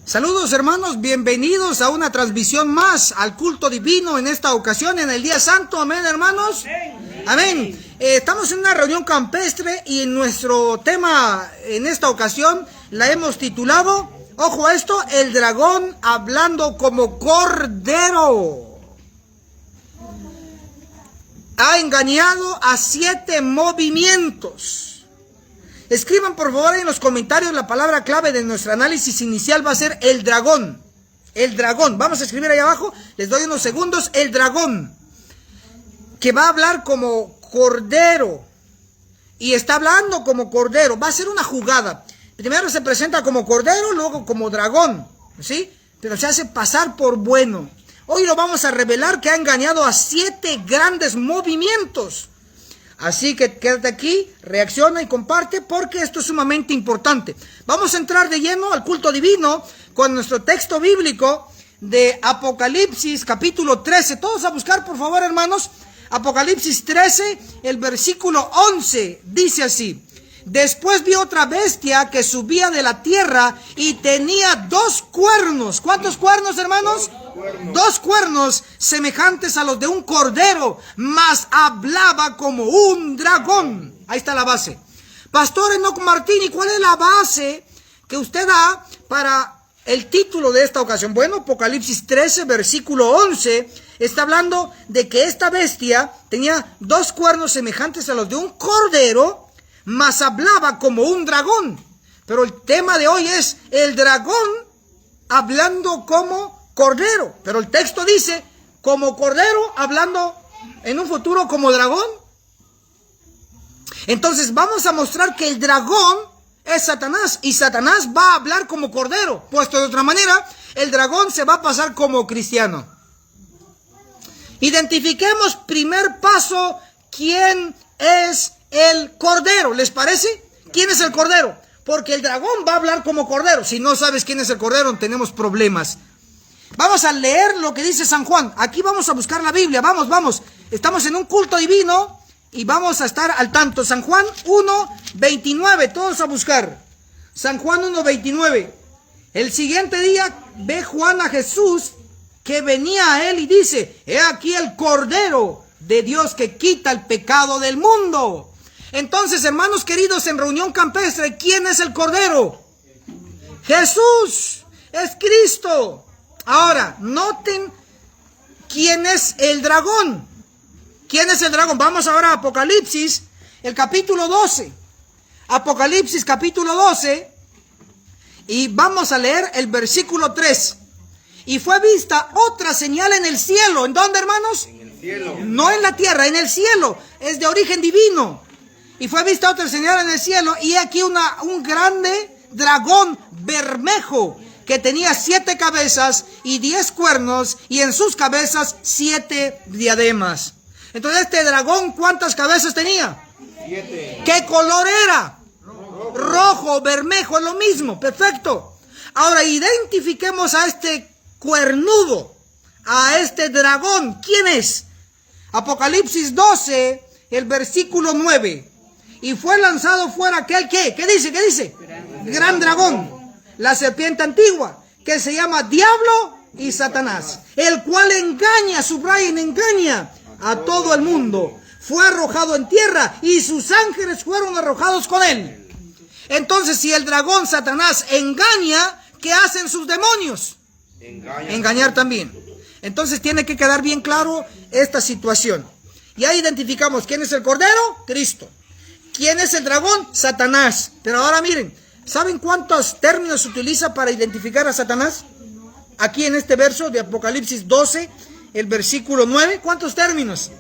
Saludos hermanos, bienvenidos a una transmisión más al culto divino en esta ocasión, en el día santo, amén hermanos, amén. Estamos en una reunión campestre y nuestro tema en esta ocasión la hemos titulado, ojo a esto, el dragón hablando como cordero. Ha engañado a 7 movimientos. Escriban por favor en los comentarios la palabra clave de nuestro análisis inicial va a ser el dragón. El dragón. Vamos a escribir ahí abajo. Les doy unos segundos. El dragón. Que va a hablar como cordero. Y está hablando como cordero. Va a ser una jugada. Primero se presenta como cordero, luego como dragón. ¿Sí? Pero se hace pasar por bueno. Hoy lo vamos a revelar que ha engañado a 7 grandes movimientos. Así que quédate aquí, reacciona y comparte porque esto es sumamente importante. Vamos a entrar de lleno al culto divino con nuestro texto bíblico de Apocalipsis capítulo 13. Todos a buscar por favor hermanos. Apocalipsis 13, el versículo 11 dice así. Después vi otra bestia que subía de la tierra y tenía 2 cuernos. ¿Cuántos cuernos hermanos? 2 cuernos semejantes a los de un cordero, mas hablaba como un dragón. Ahí está la base. Pastor Enoch Martini, ¿cuál es la base que usted da para el título de esta ocasión? Bueno, Apocalipsis 13, versículo 11, está hablando de que esta bestia tenía 2 cuernos semejantes a los de un cordero, mas hablaba como un dragón. Pero el tema de hoy es el dragón hablando como cordero, pero el texto dice como cordero hablando en un futuro como dragón. Entonces vamos a mostrar que el dragón es Satanás y Satanás va a hablar como cordero. Puesto de otra manera, el dragón se va a pasar como cristiano. Identifiquemos primer paso quién es el cordero. ¿Les parece? ¿Quién es el cordero? Porque el dragón va a hablar como cordero. Si no sabes quién es el cordero, tenemos problemas. Vamos a leer lo que dice San Juan. Aquí vamos a buscar la Biblia. Vamos. Estamos en un culto divino y vamos a estar al tanto. San Juan 1:29. Todos a buscar. San Juan 1:29. El siguiente día ve Juan a Jesús que venía a él y dice: he aquí el Cordero de Dios que quita el pecado del mundo. Entonces, hermanos queridos, en reunión campestre, ¿quién es el Cordero? Jesús. Es Cristo. Ahora, noten quién es el dragón. ¿Quién es el dragón? Vamos ahora a Apocalipsis, el capítulo 12. Apocalipsis, capítulo 12. Y vamos a leer el versículo 3. Y fue vista otra señal en el cielo. ¿En dónde, hermanos? En el cielo. No en la tierra, en el cielo. Es de origen divino. Y fue vista otra señal en el cielo. Y aquí un grande dragón bermejo, que tenía 7 cabezas y 10 cuernos, y en sus cabezas 7 diademas. Entonces este dragón, ¿cuántas cabezas tenía? 7. ¿Qué color era? Rojo, bermejo, es lo mismo, perfecto. Ahora identifiquemos a este cuernudo, a este dragón. ¿Quién es? Apocalipsis 12, el versículo 9. Y fue lanzado fuera aquel que, ¿qué dice? ¿Qué dice? Gran dragón. La serpiente antigua, que se llama Diablo y Satanás, el cual engaña, subrayen, engaña a todo el mundo. Fue arrojado en tierra y sus ángeles fueron arrojados con él. Entonces, si el dragón Satanás engaña, ¿qué hacen sus demonios? Engañar también. Entonces tiene que quedar bien claro esta situación. Ya identificamos quién es el Cordero, Cristo. ¿Quién es el dragón? Satanás. Pero ahora miren, ¿saben cuántos términos se utiliza para identificar a Satanás? Aquí en este verso de Apocalipsis 12, el versículo 9. ¿Cuántos términos?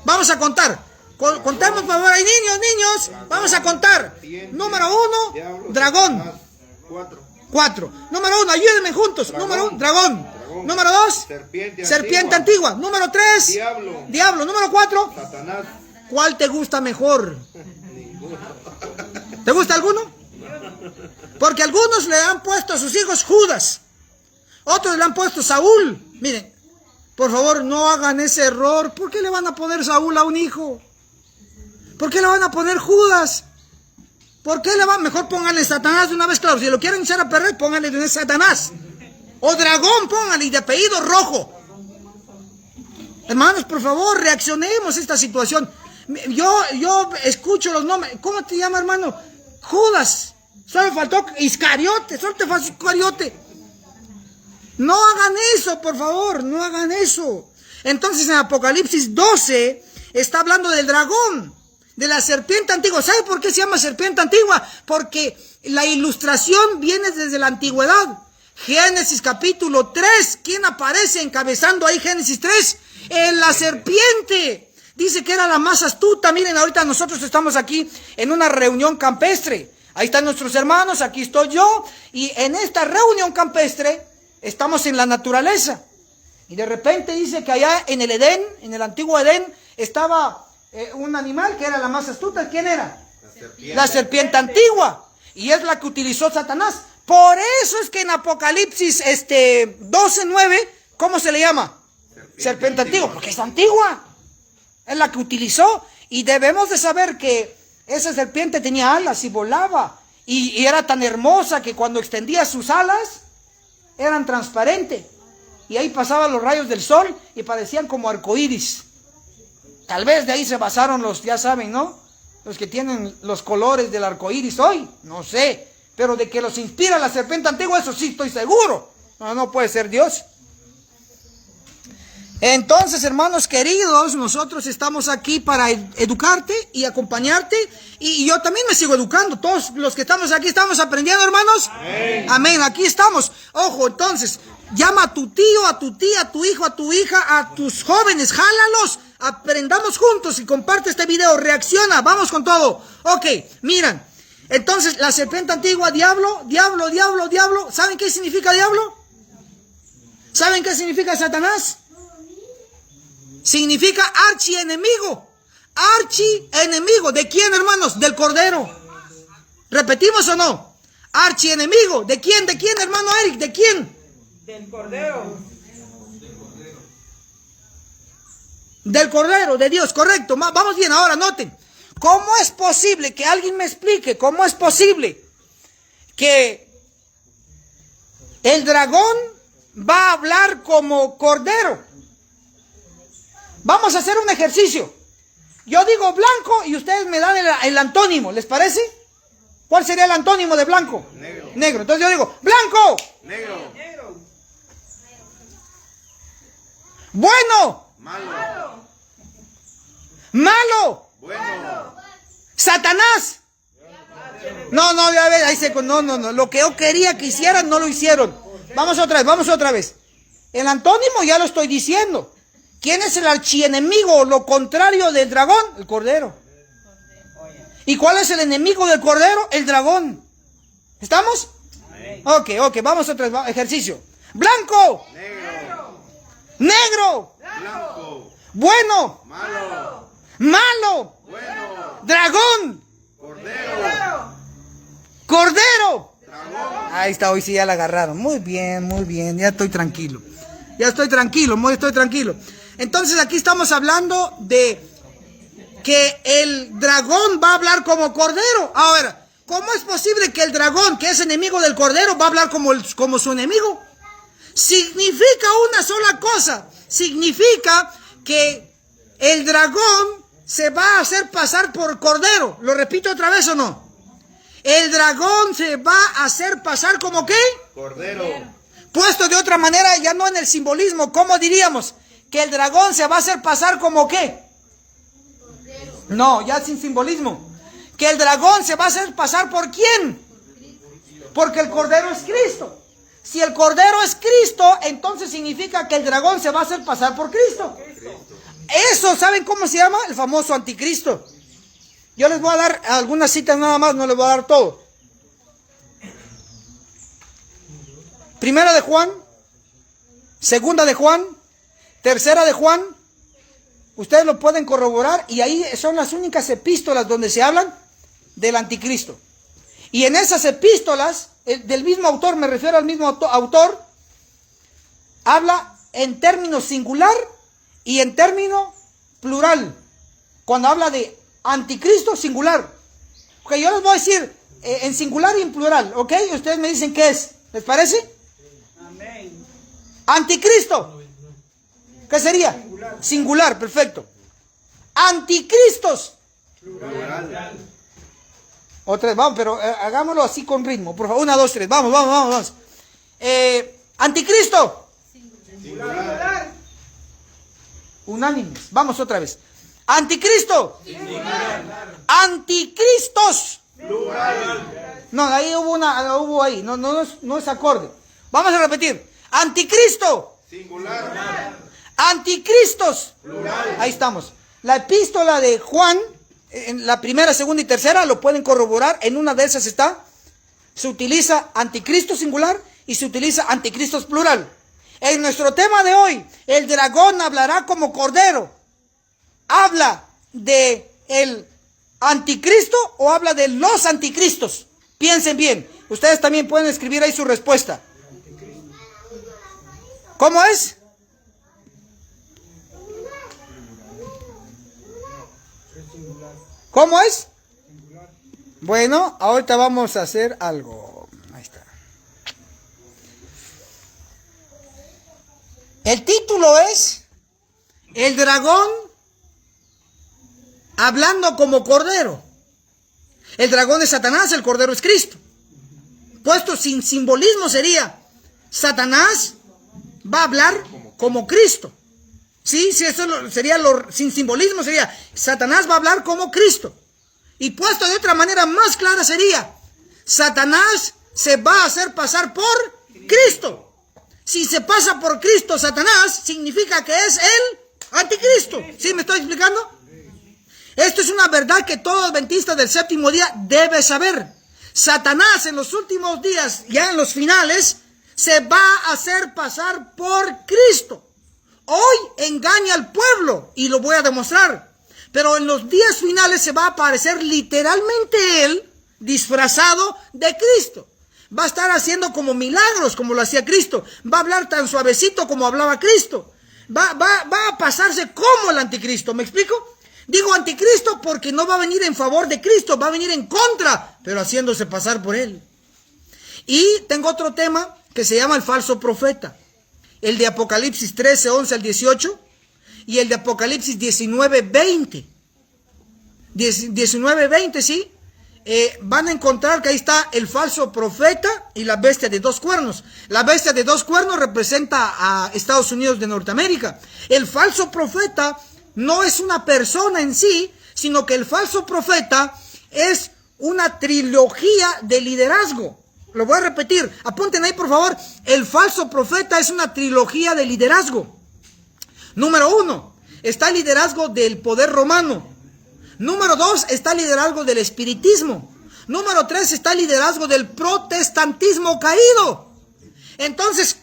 Vamos a contar. Contemos, por favor. Hay niños. Vamos a contar. Número 1, dragón. 4. Número 1, ayúdenme juntos. Número 1, dragón. Número 2, serpiente antigua. Número 3, diablo. Número 4, Satanás. ¿Cuál te gusta mejor? ¿Te gusta alguno? Porque algunos le han puesto a sus hijos Judas. Otros le han puesto Saúl. Miren, por favor, no hagan ese error. ¿Por qué le van a poner Saúl a un hijo? ¿Por qué le van a poner Judas? ¿Por qué le van? Mejor pónganle Satanás de una vez, claro. Si lo quieren echar a perder, pónganle de una vez Satanás. O dragón, pónganle, y de apellido Rojo. Hermanos, por favor, reaccionemos a esta situación. Yo escucho los nombres. ¿Cómo te llama, hermano? Judas. Solo faltó Iscariote. Solo te faltó Iscariote. No hagan eso, por favor. No hagan eso. Entonces en Apocalipsis 12 está hablando del dragón, de la serpiente antigua. ¿Sabe por qué se llama serpiente antigua? Porque la ilustración viene desde la antigüedad. Génesis capítulo 3. ¿Quién aparece encabezando ahí Génesis 3? La serpiente. Dice que era la más astuta. Miren, ahorita nosotros estamos aquí en una reunión campestre. Ahí están nuestros hermanos, aquí estoy yo. Y en esta reunión campestre estamos en la naturaleza. Y de repente dice que allá en el Edén, en el antiguo Edén, estaba un animal que era la más astuta. ¿Quién era? La serpiente antigua. Y es la que utilizó Satanás. Por eso es que en Apocalipsis 12:9, ¿cómo se le llama? Serpiente antigua, porque es antigua. Es la que utilizó. Y debemos de saber que esa serpiente tenía alas y volaba. Y era tan hermosa que cuando extendía sus alas, eran transparentes. Y ahí pasaban los rayos del sol y parecían como arcoíris. Tal vez de ahí se basaron los, ya saben, ¿no? Los que tienen los colores del arcoíris hoy. No sé. Pero de que los inspira la serpiente antigua, eso sí estoy seguro. No puede ser Dios. Entonces, hermanos queridos, nosotros estamos aquí para educarte y acompañarte. Y yo también me sigo educando. Todos los que estamos aquí estamos aprendiendo, hermanos. Amén. Amén. Aquí estamos. Ojo, entonces, llama a tu tío, a tu tía, a tu hijo, a tu hija, a tus jóvenes. Jálalos. Aprendamos juntos y comparte este video. Reacciona. Vamos con todo. Ok, miran. Entonces, la serpiente antigua, diablo. ¿Saben qué significa diablo? ¿Saben qué significa Satanás? Significa archienemigo. Archienemigo. ¿De quién, hermanos? Del Cordero. ¿Repetimos o no? Archienemigo. ¿De quién, hermano Eric? ¿De quién? Del Cordero. Del Cordero, de Dios, correcto. Vamos bien, ahora noten. ¿Cómo es posible que alguien me explique? ¿Cómo es posible que el dragón va a hablar como cordero? Vamos a hacer un ejercicio. Yo digo blanco y ustedes me dan el antónimo, ¿les parece? ¿Cuál sería el antónimo de blanco? Negro. Negro. Entonces yo digo, blanco. Negro. Bueno. Malo. Malo. Bueno. Satanás. No, ya ves, ahí no. Lo que yo quería que hicieran, no lo hicieron. Vamos otra vez. El antónimo ya lo estoy diciendo. ¿Quién es el archienemigo, lo contrario del dragón? El Cordero. ¿Y cuál es el enemigo del Cordero? El dragón. ¿Estamos? Ok, vamos otra vez, ejercicio. Blanco. Negro. Blanco. Bueno. Malo. Bueno. Dragón. Cordero. Dragón. Ahí está, hoy sí ya la agarraron. Muy bien, ya estoy tranquilo. Estoy tranquilo. Entonces aquí estamos hablando de que el dragón va a hablar como cordero. Ahora, ¿cómo es posible que el dragón, que es enemigo del cordero, va a hablar como su enemigo? Significa una sola cosa. Significa que el dragón se va a hacer pasar por cordero. ¿Lo repito otra vez o no? El dragón se va a hacer pasar como ¿qué? Cordero. Puesto de otra manera, ya no en el simbolismo, ¿cómo diríamos? Que el dragón se va a hacer pasar como ¿qué? No, ya sin simbolismo. Que el dragón se va a hacer pasar ¿por quién? Porque el cordero es Cristo. Si el cordero es Cristo, entonces significa que el dragón se va a hacer pasar por Cristo. Eso, ¿saben cómo se llama? El famoso anticristo. Yo les voy a dar algunas citas nada más, no les voy a dar todo. Primera de Juan, segunda de Juan, tercera de Juan. Ustedes lo pueden corroborar y ahí son las únicas epístolas donde se hablan del anticristo. Y en esas epístolas, del mismo autor, me refiero al mismo autor, habla en término singular y en término plural. Cuando habla de anticristo, singular. Ok, yo les voy a decir en singular y en plural, ¿ok? Ustedes me dicen qué es. ¿Les parece? Amén. Anticristo. ¿Qué sería? Singular, perfecto. Anticristos. Otra vez, vamos, pero hagámoslo así con ritmo, por favor. 1, 2, 3, vamos. Anticristo. Singular. Unánimes, vamos otra vez. Anticristo. Singular. Anticristos. Plural. No, ahí hubo ahí, no es acorde. Vamos a repetir. Anticristo. Singular. Anticristos. Plural. Ahí estamos. La epístola de Juan, en la primera, segunda y tercera, lo pueden corroborar. En una de esas está. Se utiliza anticristo singular y se utiliza anticristos plural. En nuestro tema de hoy, el dragón hablará como cordero. ¿Habla de el anticristo o habla de los anticristos? Piensen bien. Ustedes también pueden escribir ahí su respuesta. ¿Cómo es? ¿Cómo es? Bueno, ahorita vamos a hacer algo. Ahí está. El título es El dragón hablando como cordero. El dragón es Satanás, el cordero es Cristo. Puesto sin simbolismo sería Satanás va a hablar como Cristo. Sí, eso sería sin simbolismo sería Satanás va a hablar como Cristo. Y puesto de otra manera más clara sería Satanás se va a hacer pasar por Cristo. Si se pasa por Cristo Satanás, significa que es el anticristo. ¿Sí me estoy explicando? Esto es una verdad que todo adventista del séptimo día debe saber. Satanás en los últimos días, ya en los finales, se va a hacer pasar por Cristo. Hoy engaña al pueblo y lo voy a demostrar. Pero en los días finales se va a aparecer literalmente él disfrazado de Cristo. Va a estar haciendo como milagros como lo hacía Cristo. Va a hablar tan suavecito como hablaba Cristo. Va a pasarse como el anticristo. ¿Me explico? Digo anticristo porque no va a venir en favor de Cristo, va a venir en contra, pero haciéndose pasar por él. Y tengo otro tema que se llama el falso profeta. El de Apocalipsis 13, 11 al 18 y el de Apocalipsis 19, 20. 19, 20, ¿sí? Van a encontrar que ahí está el falso profeta y la bestia de dos cuernos. La bestia de dos cuernos representa a Estados Unidos de Norteamérica. El falso profeta no es una persona en sí, sino que el falso profeta es una trilogía de liderazgo. Lo voy a repetir, apunten ahí por favor. El falso profeta es una trilogía de liderazgo. Número 1, está el liderazgo del poder romano. Número 2, está el liderazgo del espiritismo. Número 3, está el liderazgo del protestantismo caído. Entonces,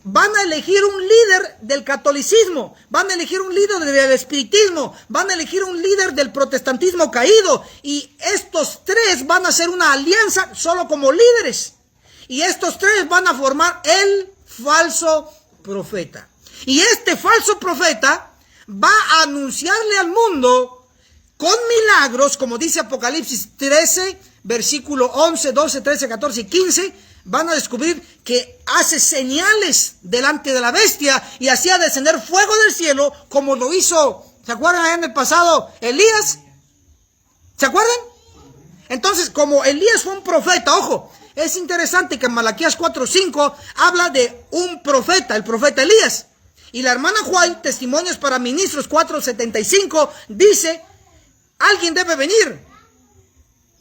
van a elegir un líder del catolicismo, van a elegir un líder del espiritismo, van a elegir un líder del protestantismo caído, y estos tres van a hacer una alianza solo como líderes, y estos tres van a formar el falso profeta. Y este falso profeta va a anunciarle al mundo con milagros, como dice Apocalipsis 13, versículo 11, 12, 13, 14 y 15, van a descubrir que hace señales delante de la bestia y hacía descender fuego del cielo como lo hizo, ¿se acuerdan en el pasado Elías? ¿Se acuerdan? Entonces, como Elías fue un profeta, ojo, es interesante que en Malaquías 4:5 habla de un profeta, el profeta Elías. Y la hermana White, Testimonios para Ministros 4:75, dice, alguien debe venir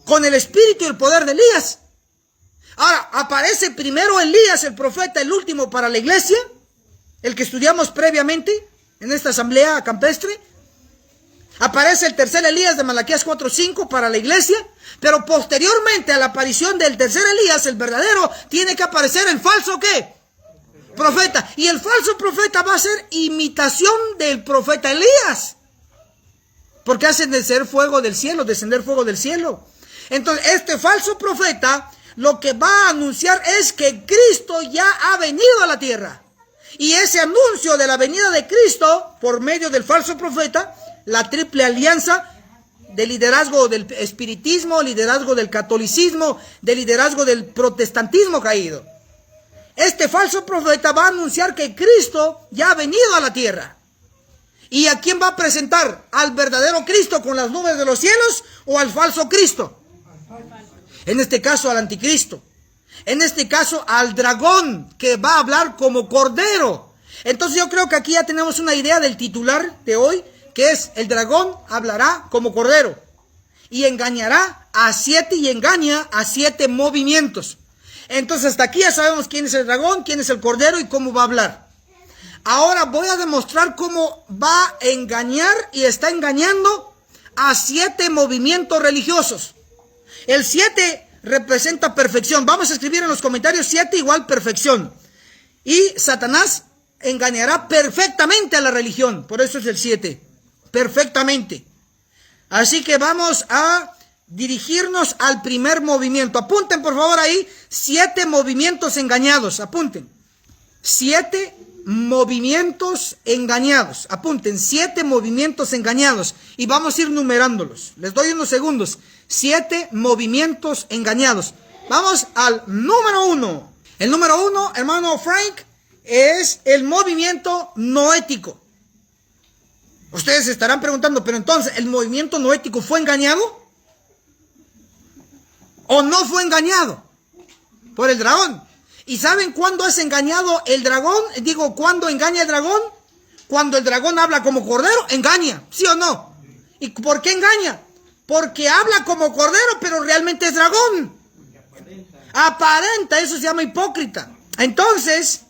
con el espíritu y el poder de Elías. Ahora, aparece primero Elías, el profeta, el último para la iglesia, el que estudiamos previamente en esta asamblea campestre. Aparece el tercer Elías de Malaquías 4:5 para la iglesia, pero posteriormente a la aparición del tercer Elías, el verdadero, tiene que aparecer el falso ¿qué? Profeta. Y el falso profeta va a ser imitación del profeta Elías, porque hace descender fuego del cielo. Entonces, este falso profeta lo que va a anunciar es que Cristo ya ha venido a la tierra. Y ese anuncio de la venida de Cristo, por medio del falso profeta, la triple alianza de liderazgo del espiritismo, liderazgo del catolicismo, de liderazgo del protestantismo caído. Este falso profeta va a anunciar que Cristo ya ha venido a la tierra. ¿Y a quién va a presentar? ¿Al verdadero Cristo con las nubes de los cielos o al falso Cristo? En este caso al anticristo. En este caso al dragón, que va a hablar como cordero. Entonces yo creo que aquí ya tenemos una idea del titular de hoy, que es: el dragón hablará como cordero y engañará a 7 y engaña a 7 movimientos. Entonces hasta aquí ya sabemos quién es el dragón, quién es el cordero y cómo va a hablar. Ahora voy a demostrar cómo va a engañar y está engañando a 7 movimientos religiosos. El 7 representa perfección. Vamos a escribir en los comentarios: 7 igual perfección. Y Satanás engañará perfectamente a la religión. Por eso es el 7. Perfectamente. Así que vamos a dirigirnos al primer movimiento. Apunten por favor ahí: 7 movimientos engañados. Apunten. 7 movimientos engañados. Apunten: 7 movimientos engañados. Y vamos a ir numerándolos. Les doy unos segundos. 7 movimientos engañados. Vamos al número 1. El número 1, hermano Frank, es el movimiento noético. Ustedes se estarán preguntando, pero entonces, ¿el movimiento noético fue engañado? ¿O no fue engañado? Por el dragón. ¿Y saben cuándo es engañado el dragón? Digo, ¿cuándo engaña el dragón? Cuando el dragón habla como cordero, engaña, ¿sí o no? ¿Y por qué engaña? Porque habla como cordero, pero realmente es dragón. Aparenta, eso se llama hipócrita. Entonces,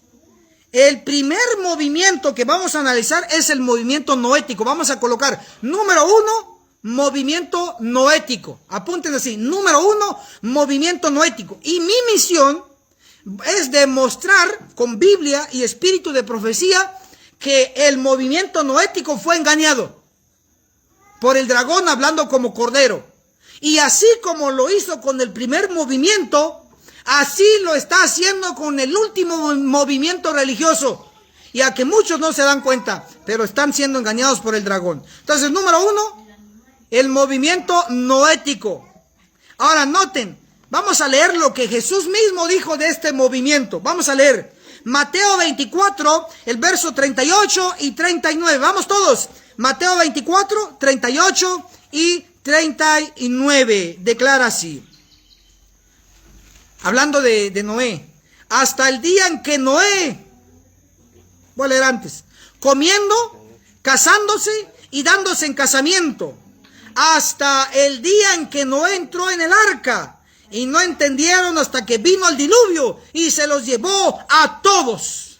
el primer movimiento que vamos a analizar es el movimiento noético. Vamos a colocar número 1, movimiento noético. Apunten así: número 1, movimiento noético. Y mi misión es demostrar con Biblia y espíritu de profecía que el movimiento noético fue engañado por el dragón hablando como cordero. Y así como lo hizo con el primer movimiento, así lo está haciendo con el último movimiento religioso. Y a que muchos no se dan cuenta, pero están siendo engañados por el dragón. Entonces, número 1, el movimiento noético. Ahora noten, vamos a leer lo que Jesús mismo dijo de este movimiento. Vamos a leer Mateo 24, el verso 38 y 39. Vamos todos. Mateo 24, 38 y 39. Declara así. Hablando de Noé. Hasta el día en que Noé, voy a leer antes, comiendo, casándose y dándose en casamiento. Hasta el día en que Noé entró en el arca. Y no entendieron hasta que vino el diluvio y se los llevó a todos.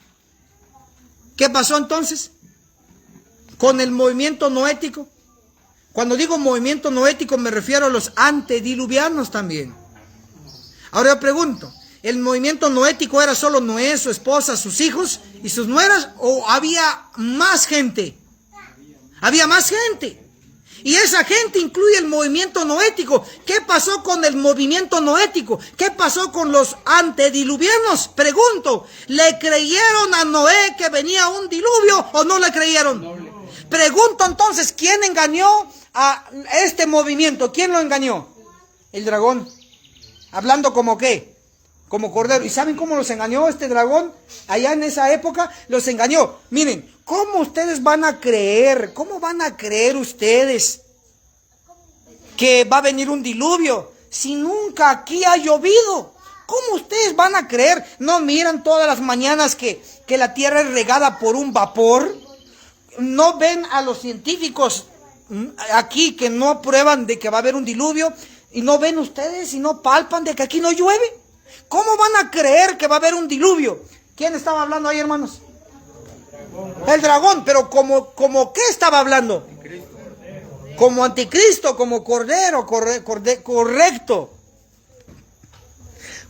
¿Qué pasó entonces con el movimiento noético? Cuando digo movimiento noético me refiero a los antediluvianos también. Ahora yo pregunto, ¿el movimiento noético era solo Noé, su esposa, sus hijos y sus nueras? ¿O había más gente? Había más gente. Y esa gente incluye el movimiento noético. ¿Qué pasó con el movimiento noético? ¿Qué pasó con los antediluvianos? Pregunto, ¿le creyeron a Noé que venía un diluvio o no le creyeron? Pregunto entonces, ¿quién engañó a este movimiento? ¿Quién lo engañó? El dragón. Hablando como qué, como cordero. ¿Y saben cómo los engañó este dragón? Allá en esa época los engañó. Miren, ¿cómo ustedes van a creer? ¿Cómo van a creer ustedes que va a venir un diluvio si nunca aquí ha llovido? ¿Cómo ustedes van a creer? ¿No miran todas las mañanas que la tierra es regada por un vapor? ¿No ven a los científicos aquí que no prueban de que va a haber un diluvio? ¿Y no ven ustedes y no palpan de que aquí no llueve? ¿Cómo van a creer que va a haber un diluvio? ¿Quién estaba hablando ahí, hermanos? El dragón, pero como ¿qué estaba hablando? Como anticristo, como cordero, correcto.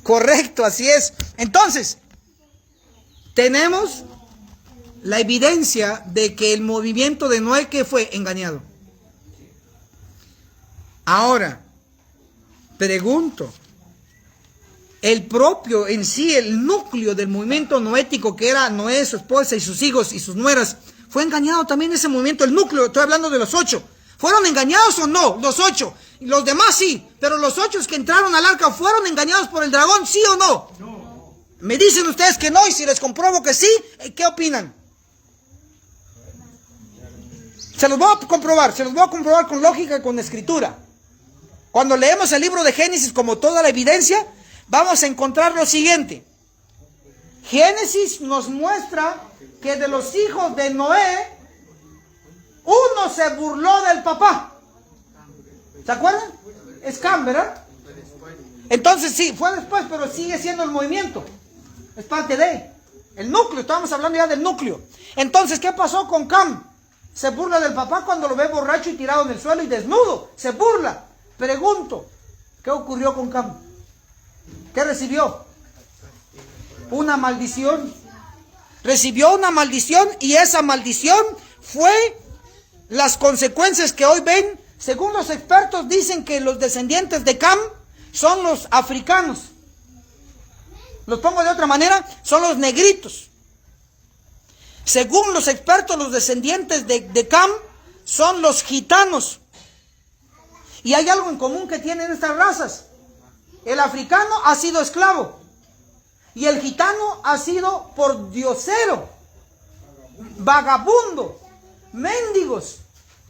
Correcto, así es. Entonces, tenemos la evidencia de que el movimiento de Noé que fue engañado. Ahora, pregunto, el propio en sí, el núcleo del movimiento noético que era Noé, su esposa y sus hijos y sus nueras, ¿fue engañado también ese movimiento? El núcleo, estoy hablando de los 8. ¿Fueron engañados o no? Los 8. Y los demás sí, pero los 8 que entraron al arca, ¿fueron engañados por el dragón, sí o no? Me dicen ustedes que no, y si les compruebo que sí, ¿qué opinan? Se los voy a comprobar con lógica y con escritura. Cuando leemos el libro de Génesis como toda la evidencia, vamos a encontrar lo siguiente. Génesis nos muestra que de los hijos de Noé, uno se burló del papá. ¿Se acuerdan? Es Cam, ¿verdad? Entonces sí, fue después, pero sigue siendo el movimiento. Es parte de el núcleo, estábamos hablando ya del núcleo. Entonces, ¿qué pasó con Cam? Se burla del papá cuando lo ve borracho y tirado en el suelo y desnudo. Se burla. Pregunto, ¿qué ocurrió con Cam? ¿Qué recibió? Una maldición. Recibió una maldición y esa maldición fue las consecuencias que hoy ven. Según los expertos dicen que los descendientes de Cam son los africanos. Los pongo de otra manera, son los negritos. Según los expertos, los descendientes de Cam son los gitanos. Y hay algo en común que tienen estas razas. El africano ha sido esclavo. Y el gitano ha sido pordiosero, vagabundo, mendigos,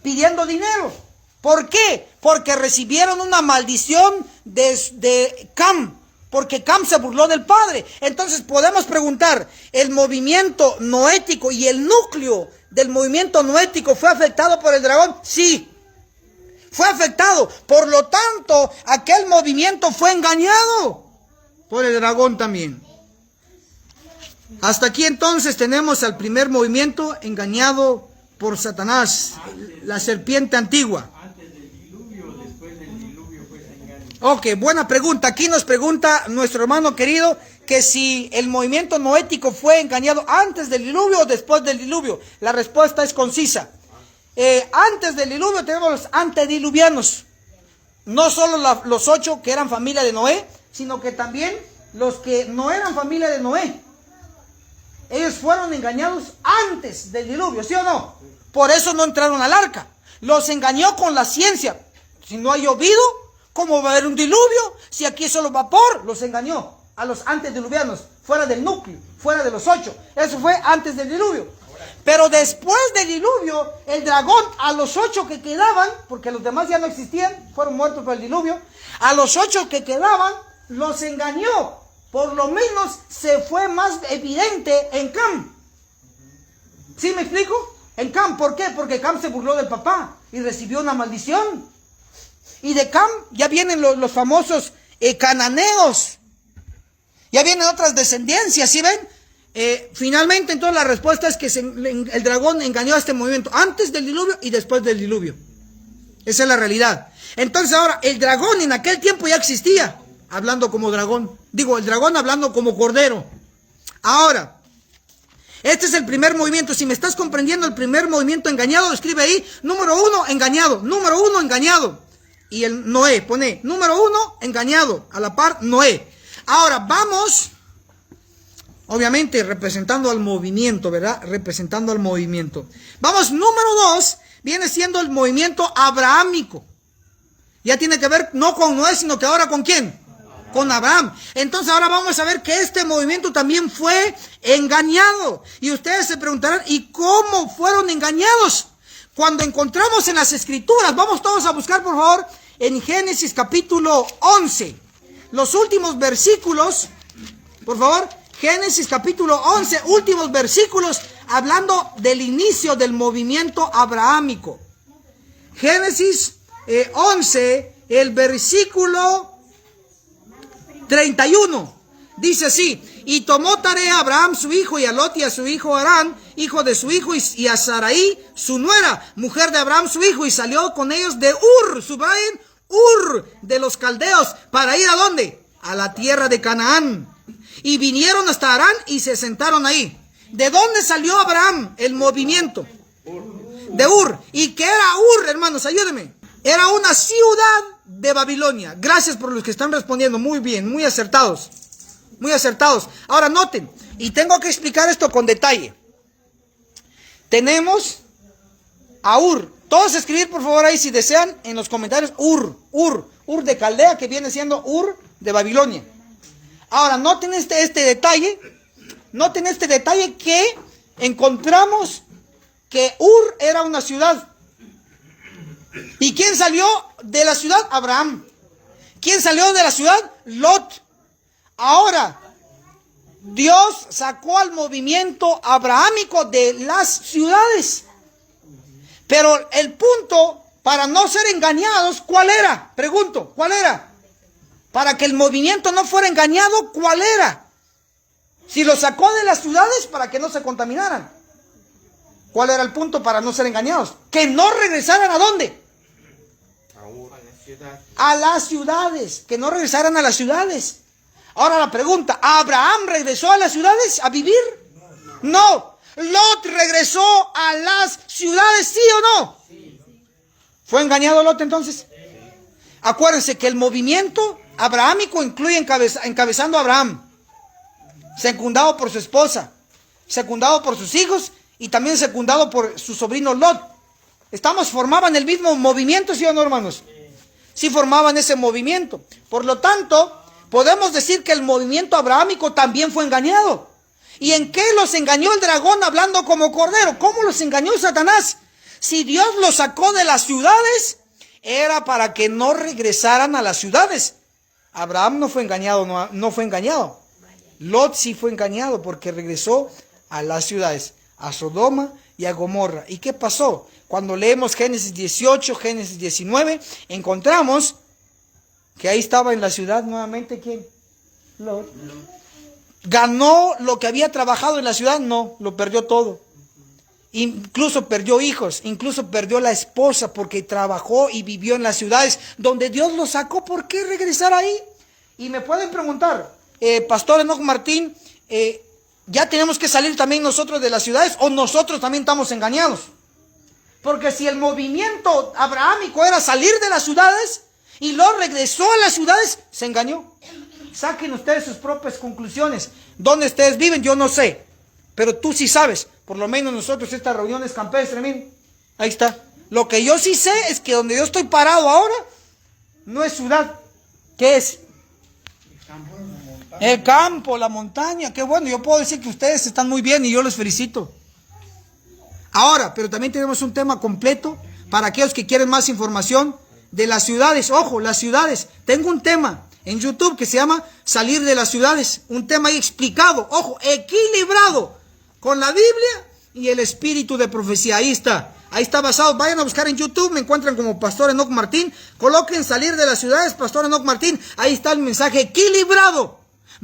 pidiendo dinero. ¿Por qué? Porque recibieron una maldición de Cam. Porque Cam se burló del padre. Entonces podemos preguntar, ¿el movimiento noético y el núcleo del movimiento noético fue afectado por el dragón? Sí, fue afectado. Por lo tanto, aquel movimiento fue engañado por el dragón también. Hasta aquí entonces tenemos al primer movimiento engañado por Satanás, la serpiente antigua. Ok, buena pregunta. Aquí nos pregunta nuestro hermano querido que si el movimiento noético fue engañado antes del diluvio o después del diluvio. La respuesta es concisa. Antes del diluvio tenemos los antediluvianos. No solo los 8 que eran familia de Noé, sino que también los que no eran familia de Noé. Ellos fueron engañados antes del diluvio, ¿sí o no? Por eso no entraron al arca. Los engañó con la ciencia. Si no ha llovido, ¿cómo va a haber un diluvio? Si aquí es solo vapor. Los engañó a los antediluvianos, fuera del núcleo, fuera de los 8. Eso fue antes del diluvio. Pero después del diluvio, el dragón a los 8 que quedaban, porque los demás ya no existían, fueron muertos por el diluvio, a los 8 que quedaban, los engañó. Por lo menos se fue más evidente en Cam. ¿Sí me explico? En Cam, ¿por qué? Porque Cam se burló del papá y recibió una maldición. Y de Cam ya vienen los famosos cananeos. Ya vienen otras descendencias, ¿sí ven? Finalmente, entonces la respuesta es que el dragón engañó a este movimiento antes del diluvio y después del diluvio. Esa es la realidad. Entonces ahora, el dragón en aquel tiempo ya existía, hablando como dragón. Digo, el dragón hablando como cordero. Ahora, este es el primer movimiento. Si me estás comprendiendo el primer movimiento engañado, escribe ahí, número 1, engañado. Número 1, engañado. Y el Noé, pone, número 1, engañado. A la par, Noé. Ahora, vamos, obviamente, representando al movimiento, ¿verdad? Representando al movimiento. Vamos, número 2, viene siendo el movimiento abrahámico. Ya tiene que ver, no con Noé, sino que ahora ¿con quién? Con Abraham. Entonces ahora vamos a ver que este movimiento también fue engañado. Y ustedes se preguntarán, ¿y cómo fueron engañados? Cuando encontramos en las escrituras, vamos todos a buscar por favor en Génesis capítulo 11. Los últimos versículos, por favor, Génesis capítulo 11, últimos versículos, hablando del inicio del movimiento abrahámico. Génesis 11, el versículo 31, dice así: y tomó tarea a Abraham su hijo, y a Lot y a su hijo Harán, hijo de su hijo, y a Sarai su nuera, mujer de Abraham su hijo, y salió con ellos de subrayen, de los caldeos, para ir ¿a dónde? A la tierra de Canaán. Y vinieron hasta Harán y se sentaron ahí. ¿De dónde salió Abraham el movimiento? De ¿Y qué era hermanos? Ayúdenme. Era una ciudad de Babilonia. Gracias por los que están respondiendo. Muy bien, muy acertados. Muy acertados. Ahora noten, y tengo que explicar esto con detalle. Tenemos a Todos escribir por favor ahí si desean en los comentarios Ur de Caldea, que viene siendo de Babilonia. Ahora, noten este detalle que encontramos que Ur era una ciudad. ¿Y quién salió de la ciudad? Abraham. ¿Quién salió de la ciudad? Lot. Ahora, Dios sacó al movimiento abrahámico de las ciudades. Pero el punto para no ser engañados, ¿cuál era? Pregunto, ¿cuál era? Para que el movimiento no fuera engañado, ¿cuál era? Si lo sacó de las ciudades para que no se contaminaran. ¿Cuál era el punto para no ser engañados? Que no regresaran ¿a dónde? A las ciudades. Que no regresaran a las ciudades. Ahora la pregunta, ¿Abraham regresó a las ciudades a vivir? No. ¿Lot regresó a las ciudades, sí o no? ¿Fue engañado Lot entonces? Acuérdense que el movimiento abrahámico incluye encabezando a Abraham, secundado por su esposa, secundado por sus hijos y también secundado por su sobrino Lot. Formaban el mismo movimiento, ¿sí o no, hermanos? Sí formaban ese movimiento. Por lo tanto, podemos decir que el movimiento abrahámico también fue engañado. ¿Y en qué los engañó el dragón hablando como cordero? ¿Cómo los engañó Satanás? Si Dios los sacó de las ciudades, era para que no regresaran a las ciudades. Abraham no fue engañado, no fue engañado. Lot sí fue engañado porque regresó a las ciudades, a Sodoma y a Gomorra. ¿Y qué pasó? Cuando leemos Génesis 18, Génesis 19, encontramos que ahí estaba en la ciudad nuevamente, ¿quién? Lot. ¿Ganó lo que había trabajado en la ciudad? No, lo perdió todo. Incluso perdió hijos, incluso perdió la esposa porque trabajó y vivió en las ciudades donde Dios lo sacó. ¿Por qué regresar ahí? Y me pueden preguntar, Pastor Enoch Martín, ¿ya tenemos que salir también nosotros de las ciudades o nosotros también estamos engañados? Porque si el movimiento abrahámico era salir de las ciudades y luego regresó a las ciudades, se engañó. Saquen ustedes sus propias conclusiones. ¿Dónde ustedes viven? Yo no sé. Pero tú sí sabes. Por lo menos nosotros estas reuniones campestres, miren. Ahí está. Lo que yo sí sé es que donde yo estoy parado ahora no es ciudad. ¿Qué es? El campo, la montaña. Qué bueno. Yo puedo decir que ustedes están muy bien y yo les felicito. Ahora, pero también tenemos un tema completo para aquellos que quieren más información de las ciudades. Ojo, las ciudades. Tengo un tema en YouTube que se llama Salir de las ciudades. Un tema ahí explicado, ojo, equilibrado con la Biblia y el espíritu de profecía. Ahí está basado. Vayan a buscar en YouTube, me encuentran como Pastor Enoch Martín. Coloquen Salir de las ciudades, Pastor Enoch Martín. Ahí está el mensaje equilibrado.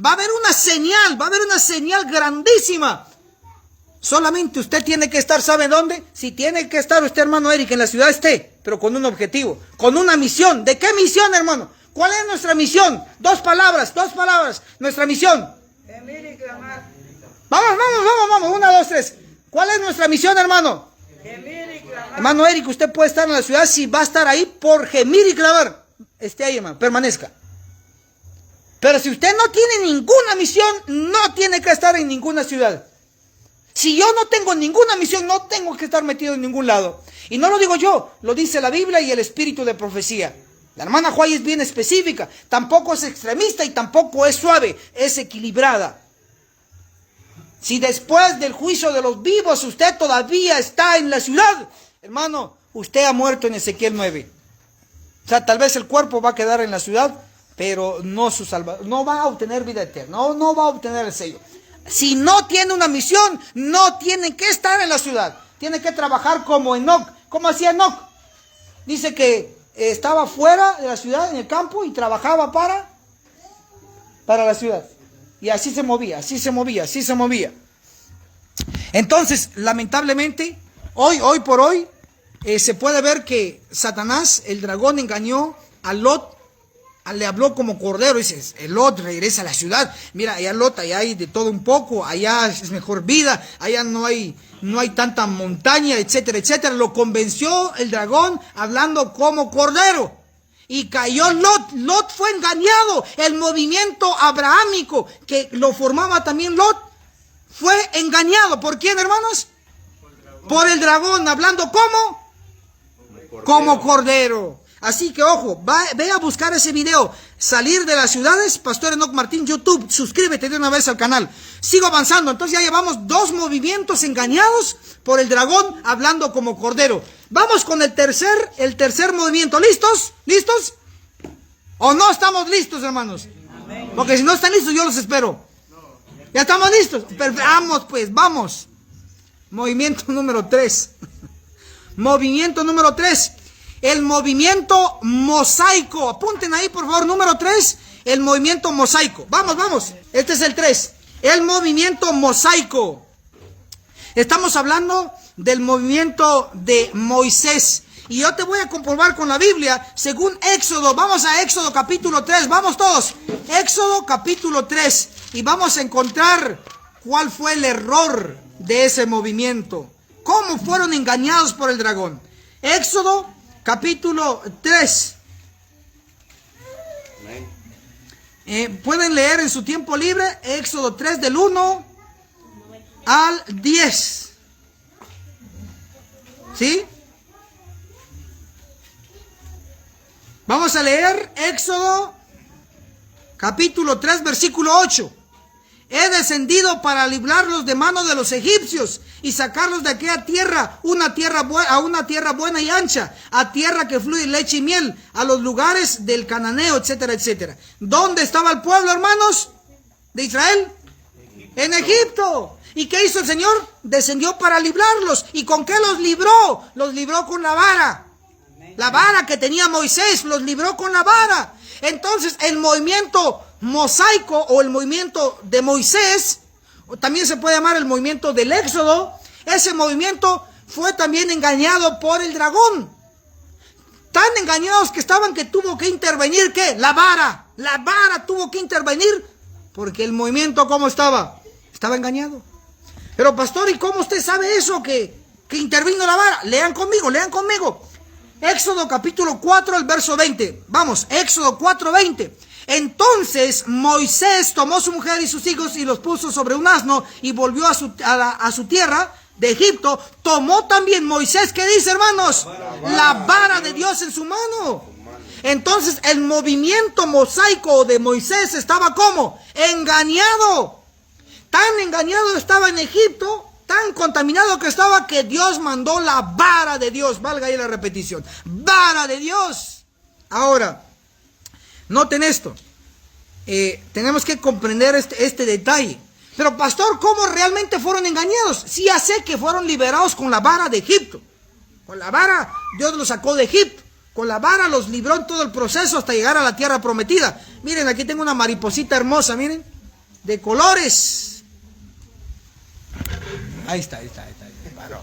Va a haber una señal grandísima. Solamente usted tiene que estar, ¿sabe dónde? Si tiene que estar usted, hermano Eric, en la ciudad esté, pero con un objetivo, con una misión. ¿De qué misión, hermano? ¿Cuál es nuestra misión? Dos palabras. Nuestra misión. Gemir y clamar. Vamos. 1, 2, 3. ¿Cuál es nuestra misión, hermano? Gemir y clamar. Hermano Eric, usted puede estar en la ciudad si va a estar ahí por gemir y clamar. Esté ahí, hermano, permanezca. Pero si usted no tiene ninguna misión, no tiene que estar en ninguna ciudad. Si yo no tengo ninguna misión, no tengo que estar metido en ningún lado. Y no lo digo yo, lo dice la Biblia y el espíritu de profecía. La hermana Juárez es bien específica, tampoco es extremista y tampoco es suave, es equilibrada. Si después del juicio de los vivos usted todavía está en la ciudad, hermano, usted ha muerto en Ezequiel 9. O sea, tal vez el cuerpo va a quedar en la ciudad, pero no su salvación, no va a obtener vida eterna, no va a obtener el sello. Si no tiene una misión, no tiene que estar en la ciudad. Tiene que trabajar como Enoch. ¿Cómo hacía Enoch? Dice que estaba fuera de la ciudad, en el campo, y trabajaba para la ciudad. Y así se movía. Entonces, lamentablemente, hoy por hoy, se puede ver que Satanás, el dragón, engañó a Lot. Le habló como cordero, dice, Lot regresa a la ciudad, mira, allá Lot, allá hay de todo un poco, allá es mejor vida, allá no hay tanta montaña, etcétera, etcétera. Lo convenció el dragón hablando como cordero, y cayó Lot fue engañado. El movimiento abrahámico que lo formaba también Lot, fue engañado. ¿Por quién, hermanos? Por el dragón, hablando como cordero. Así que ojo, ve a buscar ese video. salir de las ciudades. Pastor Enoch Martín, YouTube, suscríbete de una vez al canal. Sigo avanzando, entonces ya llevamos 2 movimientos engañados por el dragón hablando como cordero. Vamos con el tercer movimiento. ¿Listos? ¿Listos? ¿O no estamos listos, hermanos? Porque si no están listos, yo los espero. ¿Ya estamos listos? Vamos pues, vamos. Movimiento número 3. Movimiento número 3. El movimiento mosaico. Apunten ahí, por favor, número 3. El movimiento mosaico. Vamos, vamos. Este es el 3. El movimiento mosaico. Estamos hablando del movimiento de Moisés. Y yo te voy a comprobar con la Biblia, según Éxodo. Vamos a Éxodo capítulo 3. Vamos todos. Éxodo capítulo 3. Y vamos a encontrar cuál fue el error de ese movimiento. Cómo fueron engañados por el dragón. Éxodo capítulo 3. Pueden leer en su tiempo libre Éxodo 3 del 1 al 10. ¿Sí? Vamos a leer Éxodo capítulo 3 versículo 8. He descendido para librarlos de mano de los egipcios y sacarlos de aquella tierra, a una tierra buena y ancha, a tierra que fluye leche y miel, a los lugares del cananeo, etcétera, etcétera. ¿Dónde estaba el pueblo, hermanos, de Israel? En Egipto. ¿Y qué hizo el Señor? Descendió para librarlos. ¿Y con qué los libró? Los libró con la vara. La vara que tenía Moisés, los libró con la vara. Entonces, el movimiento mosaico o el movimiento de Moisés, o también se puede llamar el movimiento del Éxodo, ese movimiento fue también engañado por el dragón. Tan engañados que estaban que tuvo que intervenir, ¿qué? La vara tuvo que intervenir, porque el movimiento, ¿cómo estaba? Estaba engañado. Pero pastor, ¿y cómo usted sabe eso? Que intervino la vara. Lean conmigo. Éxodo capítulo 4, el verso 20. Vamos, Éxodo 4, 20. Entonces Moisés tomó su mujer y sus hijos y los puso sobre un asno y volvió a su tierra de Egipto. Tomó también Moisés, ¿qué dice, hermanos? La vara de Dios en su mano. Entonces el movimiento mosaico de Moisés estaba ¿cómo? Engañado. Tan engañado estaba en Egipto, tan contaminado que estaba, que Dios mandó la vara de Dios. Valga ahí la repetición. Vara de Dios. Ahora, noten esto. Tenemos que comprender este detalle. Pero pastor, ¿cómo realmente fueron engañados? Sí, ya sé que fueron liberados con la vara de Egipto. Con la vara Dios los sacó de Egipto. Con la vara los libró en todo el proceso hasta llegar a la tierra prometida. Miren, aquí tengo una mariposita hermosa, miren. De colores. Ahí está. Paró.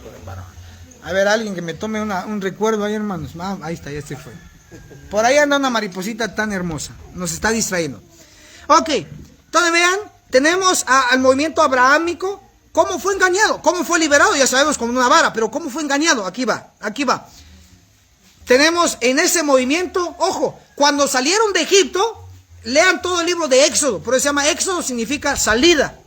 A ver, alguien que me tome un recuerdo ahí, hermanos. Ahí está, ya se fue. Por ahí anda una mariposita tan hermosa. Nos está distrayendo. Ok, entonces vean, tenemos al movimiento abrahámico. ¿Cómo fue engañado? ¿Cómo fue liberado? Ya sabemos, con una vara, pero ¿cómo fue engañado? Aquí va. Tenemos en ese movimiento, ojo, cuando salieron de Egipto, lean todo el libro de Éxodo. Por eso se llama Éxodo, significa salida.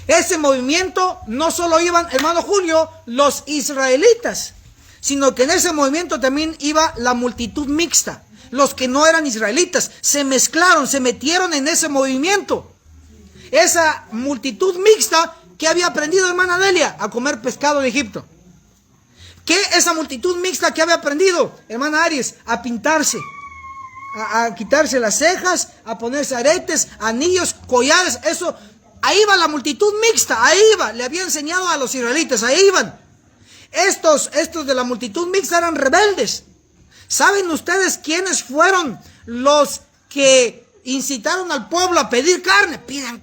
Ese movimiento no solo iban, hermano Julio, los israelitas, sino que en ese movimiento también iba la multitud mixta. Los que no eran israelitas se mezclaron, se metieron en ese movimiento. Esa multitud mixta que había aprendido, hermana Delia, a comer pescado de Egipto. ¿Qué esa multitud mixta que había aprendido, hermana Aries? A pintarse, a quitarse las cejas, a ponerse aretes, anillos, collares, eso. Ahí iba la multitud mixta, ahí iba, le había enseñado a los israelitas, ahí iban. Estos de la multitud mixta eran rebeldes. ¿Saben ustedes quiénes fueron los que incitaron al pueblo a pedir carne? Pidan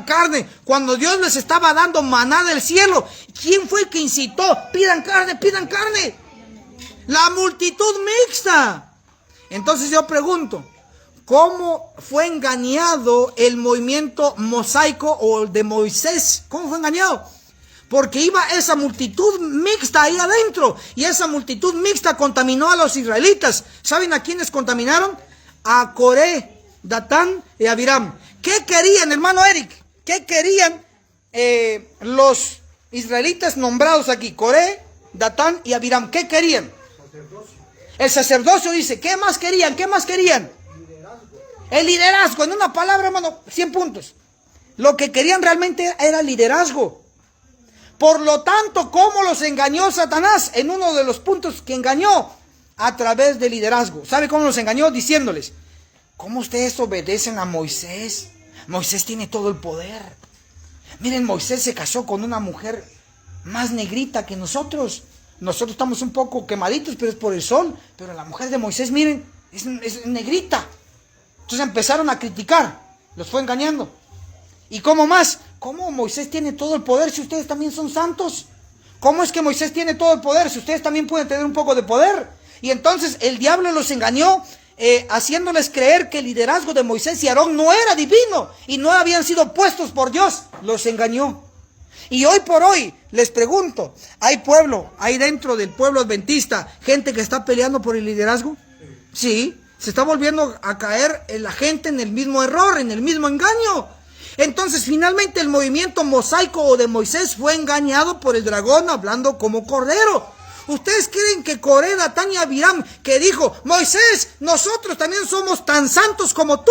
carne. Cuando Dios les estaba dando maná del cielo, ¿quién fue el que incitó? Pidan carne. La multitud mixta. Entonces yo pregunto, ¿cómo fue engañado el movimiento mosaico o el de Moisés? ¿Cómo fue engañado? Porque iba esa multitud mixta ahí adentro. Y esa multitud mixta contaminó a los israelitas. ¿Saben a quiénes contaminaron? A Coré, Datán y Abiram. ¿Qué querían, hermano Eric? ¿Qué querían los israelitas nombrados aquí? Coré, Datán y Abiram. ¿Qué querían? El sacerdocio dice, ¿qué más querían? ¿Qué más querían? El liderazgo, en una palabra, hermano, 100 puntos. Lo que querían realmente era liderazgo. Por lo tanto, ¿cómo los engañó Satanás? En uno de los puntos que engañó, a través del liderazgo. ¿Sabe cómo los engañó? Diciéndoles, ¿cómo ustedes obedecen a Moisés? Moisés tiene todo el poder. Miren, Moisés se casó con una mujer más negrita que nosotros. Nosotros estamos un poco quemaditos, pero es por el sol. Pero la mujer de Moisés, miren, es negrita. Entonces empezaron a criticar. Los fue engañando. ¿Y cómo más? ¿Cómo Moisés tiene todo el poder si ustedes también son santos? ¿Cómo es que Moisés tiene todo el poder si ustedes también pueden tener un poco de poder? Y entonces el diablo los engañó, haciéndoles creer que el liderazgo de Moisés y Aarón no era divino y no habían sido puestos por Dios. Los engañó. Y hoy por hoy, les pregunto, ¿hay dentro del pueblo adventista gente que está peleando por el liderazgo? Sí, se está volviendo a caer la gente en el mismo error, en el mismo engaño. Entonces, finalmente, el movimiento mosaico o de Moisés fue engañado por el dragón hablando como cordero. ¿Ustedes creen que Coré, Datán y Abiram, que dijo, Moisés, nosotros también somos tan santos como tú?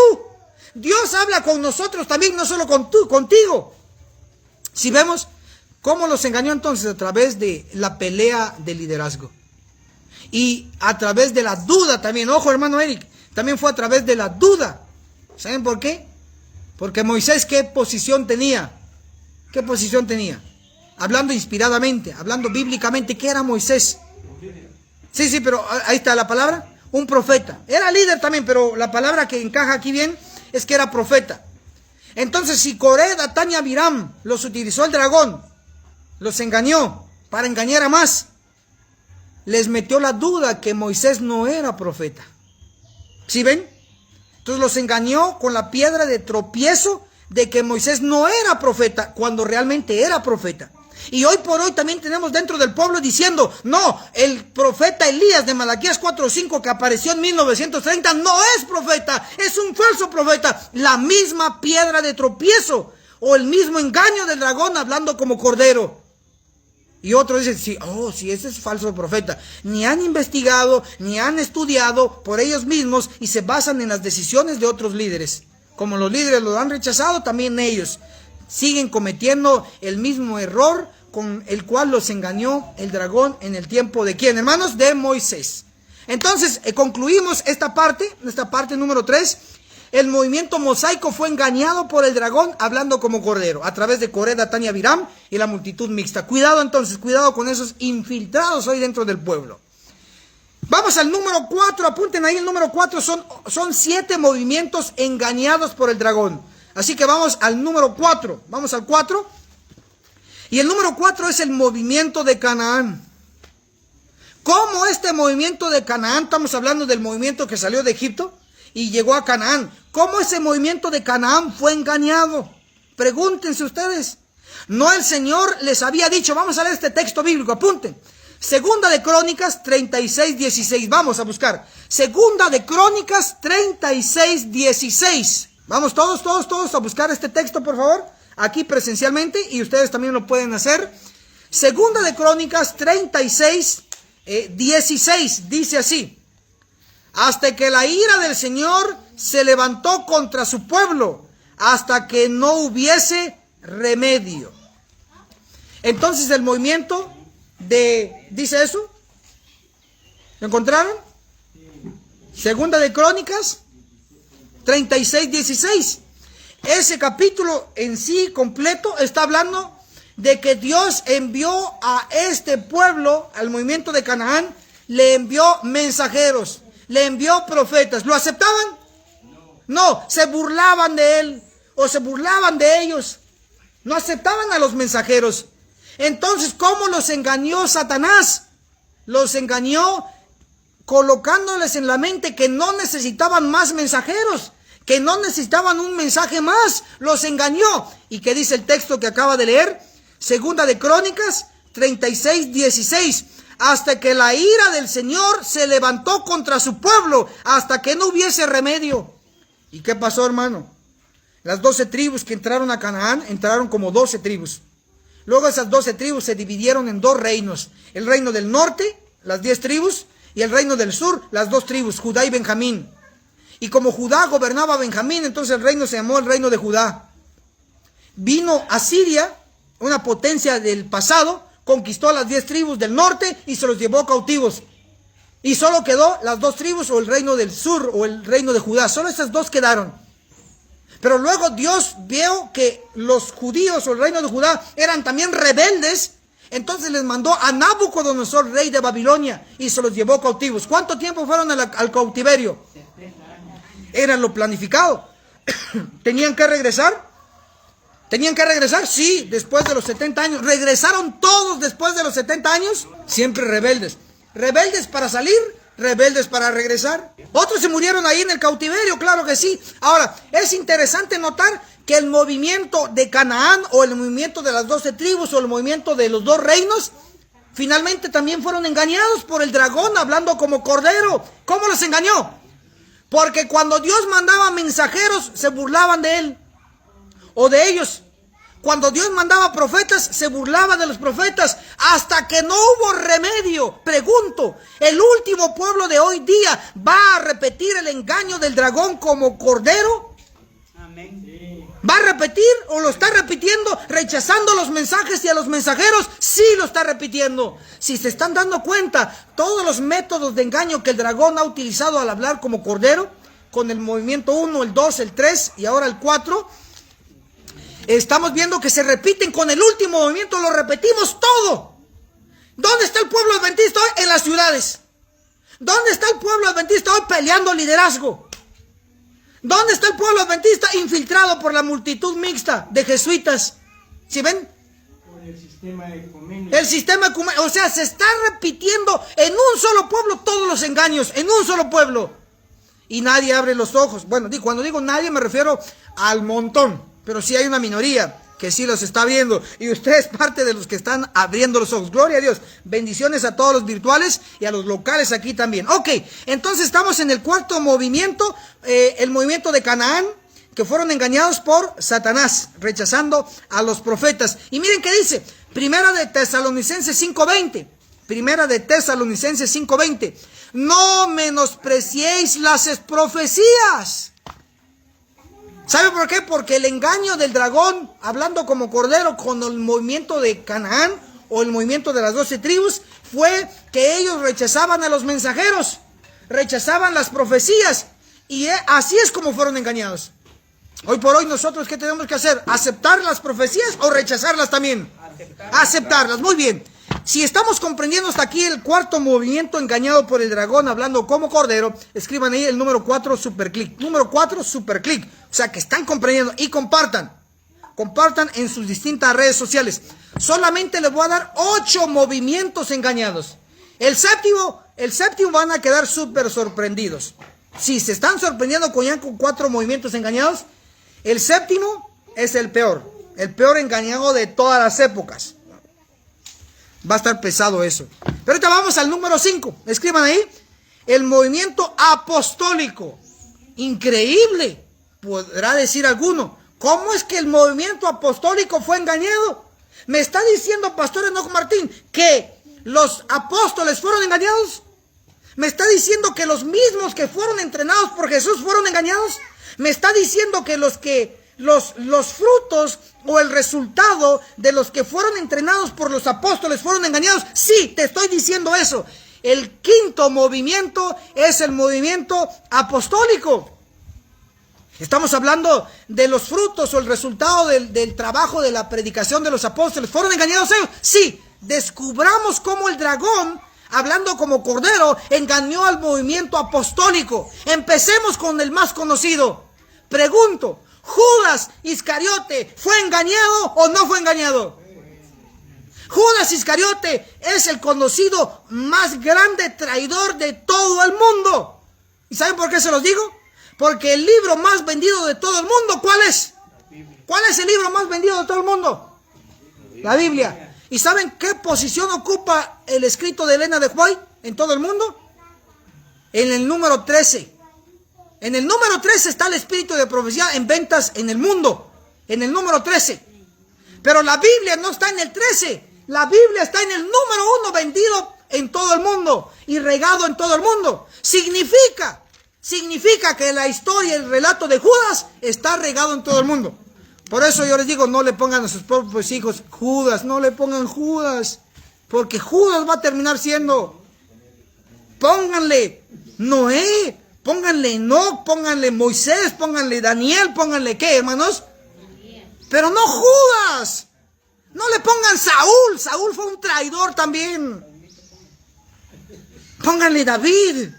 Dios habla con nosotros también, no solo contigo. Si vemos cómo los engañó entonces a través de la pelea de liderazgo. Y a través de la duda también. Ojo, hermano Eric, también fue a través de la duda. ¿Saben por qué? Porque Moisés, ¿qué posición tenía? ¿Qué posición tenía? Hablando inspiradamente, hablando bíblicamente, ¿qué era Moisés? Sí, pero ahí está la palabra, un profeta. Era líder también, pero la palabra que encaja aquí bien es que era profeta. Entonces, si Coré, Datán y Abiram los utilizó el dragón, los engañó para engañar a más, les metió la duda que Moisés no era profeta. ¿Sí ven? Entonces los engañó con la piedra de tropiezo de que Moisés no era profeta, cuando realmente era profeta. Y hoy por hoy también tenemos dentro del pueblo diciendo, no, el profeta Elías de Malaquías 4:5 que apareció en 1930 no es profeta, es un falso profeta. La misma piedra de tropiezo o el mismo engaño del dragón hablando como cordero. Y otros dicen, sí, ese es falso profeta. Ni han investigado, ni han estudiado por ellos mismos y se basan en las decisiones de otros líderes. Como los líderes lo han rechazado, también ellos siguen cometiendo el mismo error con el cual los engañó el dragón en el tiempo de ¿quién, hermanos? De Moisés. Entonces, concluimos esta parte número 3. El movimiento mosaico fue engañado por el dragón hablando como cordero, a través de Coré, Datán y Abiram y la multitud mixta. Cuidado entonces, cuidado con esos infiltrados hoy dentro del pueblo. Vamos al número 4, apunten ahí el número 4, son 7 movimientos engañados por el dragón. Así que vamos al número 4, vamos al 4. Y el número 4 es el movimiento de Canaán. ¿Cómo este movimiento de Canaán, estamos hablando del movimiento que salió de Egipto y llegó a Canaán, cómo ese movimiento de Canaán fue engañado? Pregúntense ustedes. No, el Señor les había dicho, vamos a leer este texto bíblico, apunten. Segunda de Crónicas 36:16, vamos a buscar. Segunda de Crónicas 36:16. Vamos todos a buscar este texto, por favor, aquí presencialmente, y ustedes también lo pueden hacer. Segunda de Crónicas 36:16, dice así: hasta que la ira del Señor se levantó contra su pueblo, hasta que no hubiese remedio. Entonces el movimiento ¿dice eso? ¿Lo encontraron? Segunda de Crónicas 36:16. Ese capítulo en sí completo está hablando de que Dios envió a este pueblo, al movimiento de Canaán, le envió mensajeros, le envió profetas. ¿Lo aceptaban? No, se burlaban de él o se burlaban de ellos. No aceptaban a los mensajeros. Entonces, ¿cómo los engañó Satanás? Los engañó colocándoles en la mente que no necesitaban más mensajeros, que no necesitaban un mensaje más. Los engañó. ¿Y qué dice el texto que acaba de leer? Segunda de Crónicas 36:16. Hasta que la ira del Señor se levantó contra su pueblo, hasta que no hubiese remedio. ¿Y qué pasó, hermano? Las 12 tribus que entraron a Canaán, entraron como 12 tribus. Luego esas 12 tribus se dividieron en 2 reinos. El reino del norte, las 10 tribus, y el reino del sur, las dos tribus, Judá y Benjamín. Y como Judá gobernaba a Benjamín, entonces el reino se llamó el reino de Judá. Vino Asiria, una potencia del pasado, conquistó a las 10 tribus del norte y se los llevó cautivos. Y solo quedó las dos tribus o el reino del sur o el reino de Judá. Solo esas dos quedaron. Pero luego Dios vio que los judíos o el reino de Judá eran también rebeldes. Entonces les mandó a Nabucodonosor, rey de Babilonia, y se los llevó cautivos. ¿Cuánto tiempo fueron al cautiverio? Era lo planificado. ¿Tenían que regresar? ¿Tenían que regresar? Sí, después de los 70 años. ¿Regresaron todos después de los 70 años? Siempre rebeldes. Rebeldes para salir, rebeldes para regresar. Otros se murieron ahí en el cautiverio, claro que sí. Ahora, es interesante notar que el movimiento de Canaán o el movimiento de las 12 tribus o el movimiento de los dos reinos finalmente también fueron engañados por el dragón hablando como cordero. ¿Cómo los engañó? Porque cuando Dios mandaba mensajeros se burlaban de él o de ellos. Cuando Dios mandaba profetas, se burlaba de los profetas, hasta que no hubo remedio. Pregunto, ¿el último pueblo de hoy día va a repetir el engaño del dragón como cordero? Amén. ¿Va a repetir o lo está repitiendo, rechazando los mensajes y a los mensajeros? Sí lo está repitiendo. Si se están dando cuenta, todos los métodos de engaño que el dragón ha utilizado al hablar como cordero, con el movimiento 1, el 2, el 3 y ahora el 4, estamos viendo que se repiten con el último movimiento, lo repetimos todo. ¿Dónde está el pueblo adventista hoy? En las ciudades. ¿Dónde está el pueblo adventista hoy peleando liderazgo? ¿Dónde está el pueblo adventista infiltrado por la multitud mixta de jesuitas? ¿Sí ven? Por el sistema ecuménico. El sistema ecuménico, o sea, se está repitiendo en un solo pueblo todos los engaños, en un solo pueblo. Y nadie abre los ojos. Bueno, cuando digo nadie me refiero al montón. Pero sí hay una minoría que sí los está viendo. Y usted es parte de los que están abriendo los ojos. Gloria a Dios. Bendiciones a todos los virtuales y a los locales aquí también. Ok, entonces estamos en el cuarto movimiento. El movimiento de Canaán, que fueron engañados por Satanás, rechazando a los profetas. Y miren qué dice. Primera de Tesalonicenses 5:20. Primera de Tesalonicenses 5:20. No menospreciéis las profecías. ¿Sabe por qué? Porque el engaño del dragón, hablando como cordero con el movimiento de Canaán o el movimiento de las 12 tribus, fue que ellos rechazaban a los mensajeros, rechazaban las profecías, y así es como fueron engañados. Hoy por hoy nosotros, ¿qué tenemos que hacer? ¿Aceptar las profecías o rechazarlas también? Aceptarlas, muy bien. Si estamos comprendiendo hasta aquí el cuarto movimiento engañado por el dragón hablando como cordero, escriban ahí el número 4 superclick. Número 4 superclick. O sea que están comprendiendo y compartan. Compartan en sus distintas redes sociales. Solamente les voy a dar 8 movimientos engañados. El séptimo van a quedar súper sorprendidos. Si se están sorprendiendo con 4 movimientos engañados, el séptimo es el peor engañado de todas las épocas. Va a estar pesado eso. Pero ahorita vamos al número 5. Escriban ahí. El movimiento apostólico. Increíble. Podrá decir alguno. ¿Cómo es que el movimiento apostólico fue engañado? ¿Me está diciendo, Pastor Enoch Martín, que los apóstoles fueron engañados? ¿Me está diciendo que los mismos que fueron entrenados por Jesús fueron engañados? ¿Me está diciendo que los frutos o el resultado de los que fueron entrenados por los apóstoles fueron engañados? Sí, te estoy diciendo eso. El quinto movimiento es el movimiento apostólico. Estamos hablando de los frutos o el resultado del trabajo de la predicación de los apóstoles. ¿Fueron engañados ellos? Sí. Descubramos cómo el dragón, hablando como cordero, engañó al movimiento apostólico. Empecemos con el más conocido. Pregunto, ¿Judas Iscariote fue engañado o no fue engañado? Judas Iscariote es el conocido más grande traidor de todo el mundo. ¿Y saben por qué se los digo? Porque el libro más vendido de todo el mundo, ¿cuál es? ¿Cuál es el libro más vendido de todo el mundo? La Biblia. ¿Y saben qué posición ocupa el escrito de Elena de White en todo el mundo? En el número 13. En el número 13 está el espíritu de profecía en ventas en el mundo. En el número 13. Pero la Biblia no está en el 13. La Biblia está en el número 1 vendido en todo el mundo y regado en todo el mundo. Significa que la historia, el relato de Judas está regado en todo el mundo. Por eso yo les digo, no le pongan a sus propios hijos Judas, no le pongan Judas, porque Judas va a terminar siendo. Pónganle Noé, pónganle Enoc, pónganle Moisés, pónganle Daniel, pónganle ¿qué, hermanos? Pero no Judas. No le pongan Saúl, Saúl fue un traidor también. Pónganle David.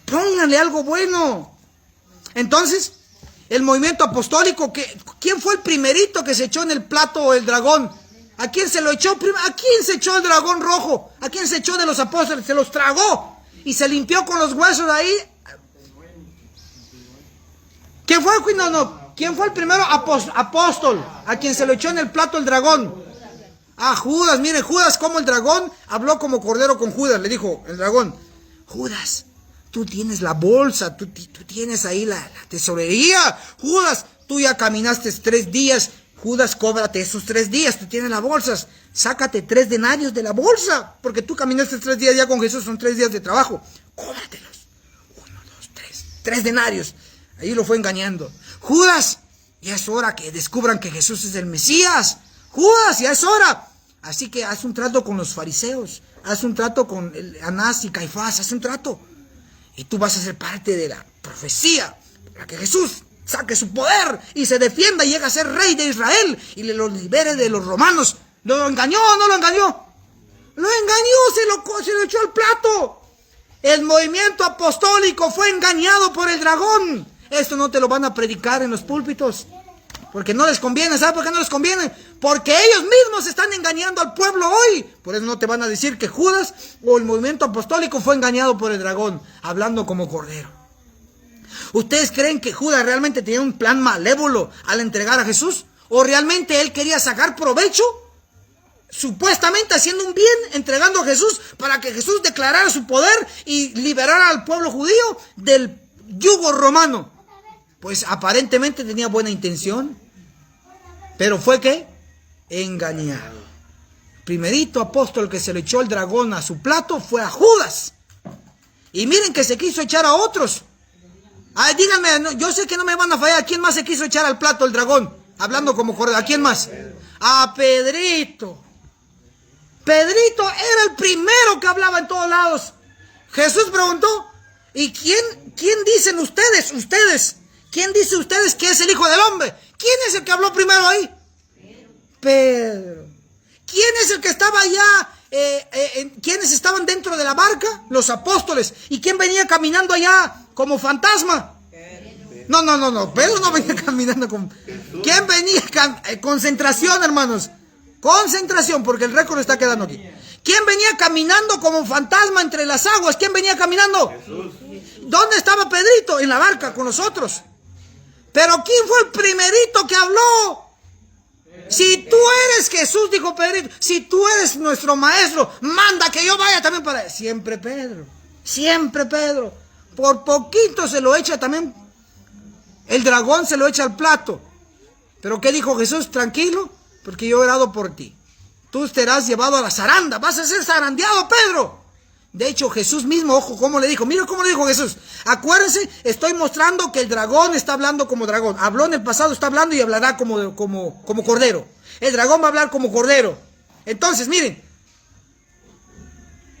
Pónganle algo bueno. Entonces, el movimiento apostólico, ¿quién fue el primerito que se echó en el plato el dragón? ¿A quién se lo echó? ¿A quién se echó el dragón rojo? ¿A quién se echó de los apóstoles? Se los tragó y se limpió con los huesos ahí. ¿Quién fue? No. ¿Quién fue el primero apóstol a quien se lo echó en el plato el dragón? Ah, Judas. Mire, Judas, como el dragón habló como cordero con Judas. Le dijo el dragón: Judas, tú tienes la bolsa, tú tienes ahí la tesorería. Judas, tú ya caminaste 3 días. Judas, cóbrate esos 3 días, tú tienes las bolsas. Sácate 3 denarios de la bolsa, porque tú caminaste 3 días ya con Jesús, son 3 días de trabajo. Cóbratelos. 1, 2, 3. 3 denarios. Ahí lo fue engañando. Judas, ya es hora que descubran que Jesús es el Mesías. Judas, ya es hora. Así que haz un trato con los fariseos. Haz un trato con Anás y Caifás. Haz un trato. Y tú vas a ser parte de la profecía para que Jesús saque su poder y se defienda y llegue a ser rey de Israel y lo libere de los romanos. ¿Lo engañó o no lo engañó? Lo engañó, se lo echó al plato. El movimiento apostólico fue engañado por el dragón. Esto no te lo van a predicar en los púlpitos, porque no les conviene. ¿Sabe por qué no les conviene? Porque ellos mismos están engañando al pueblo hoy. Por eso no te van a decir que Judas o el movimiento apostólico fue engañado por el dragón, hablando como cordero. ¿Ustedes creen que Judas realmente tenía un plan malévolo al entregar a Jesús? ¿O realmente él quería sacar provecho? Supuestamente haciendo un bien, entregando a Jesús para que Jesús declarara su poder y liberara al pueblo judío del yugo romano. Pues aparentemente tenía buena intención, pero fue ¿qué? Engañado. Primerito apóstol que se le echó el dragón a su plato fue a Judas. Y miren que se quiso echar a otros. Ay, díganme, yo sé que no me van a fallar. ¿A quién más se quiso echar al plato el dragón? Hablando como cordero. ¿A quién más? A Pedrito. Pedrito era el primero que hablaba en todos lados. Jesús preguntó: ¿y quién dicen ustedes? ¿Quién dice ustedes que es el Hijo del Hombre? ¿Quién es el que habló primero ahí? Pedro. ¿Quién es el que estaba allá? ¿Quiénes estaban dentro de la barca? Los apóstoles. ¿Y quién venía caminando allá como fantasma? No. Pedro no venía caminando como... ¿Quién venía? Concentración, hermanos. Concentración, porque el récord está quedando aquí. ¿Quién venía caminando como fantasma entre las aguas? ¿Quién venía caminando? Jesús. ¿Dónde estaba Pedrito? En la barca con nosotros. Pero ¿quién fue el primerito que habló? Si tú eres Jesús, dijo Pedrito, si tú eres nuestro maestro, manda que yo vaya también para... Siempre Pedro. Por poquito se lo echa también. El dragón se lo echa al plato. Pero ¿qué dijo Jesús? Tranquilo, porque yo he orado por ti. Tú serás llevado a la zaranda, vas a ser zarandeado, Pedro. De hecho, Jesús mismo, ojo, ¿cómo le dijo? Mira cómo le dijo Jesús. Acuérdense, estoy mostrando que el dragón está hablando como dragón. Habló en el pasado, está hablando y hablará como cordero. El dragón va a hablar como cordero. Entonces, miren.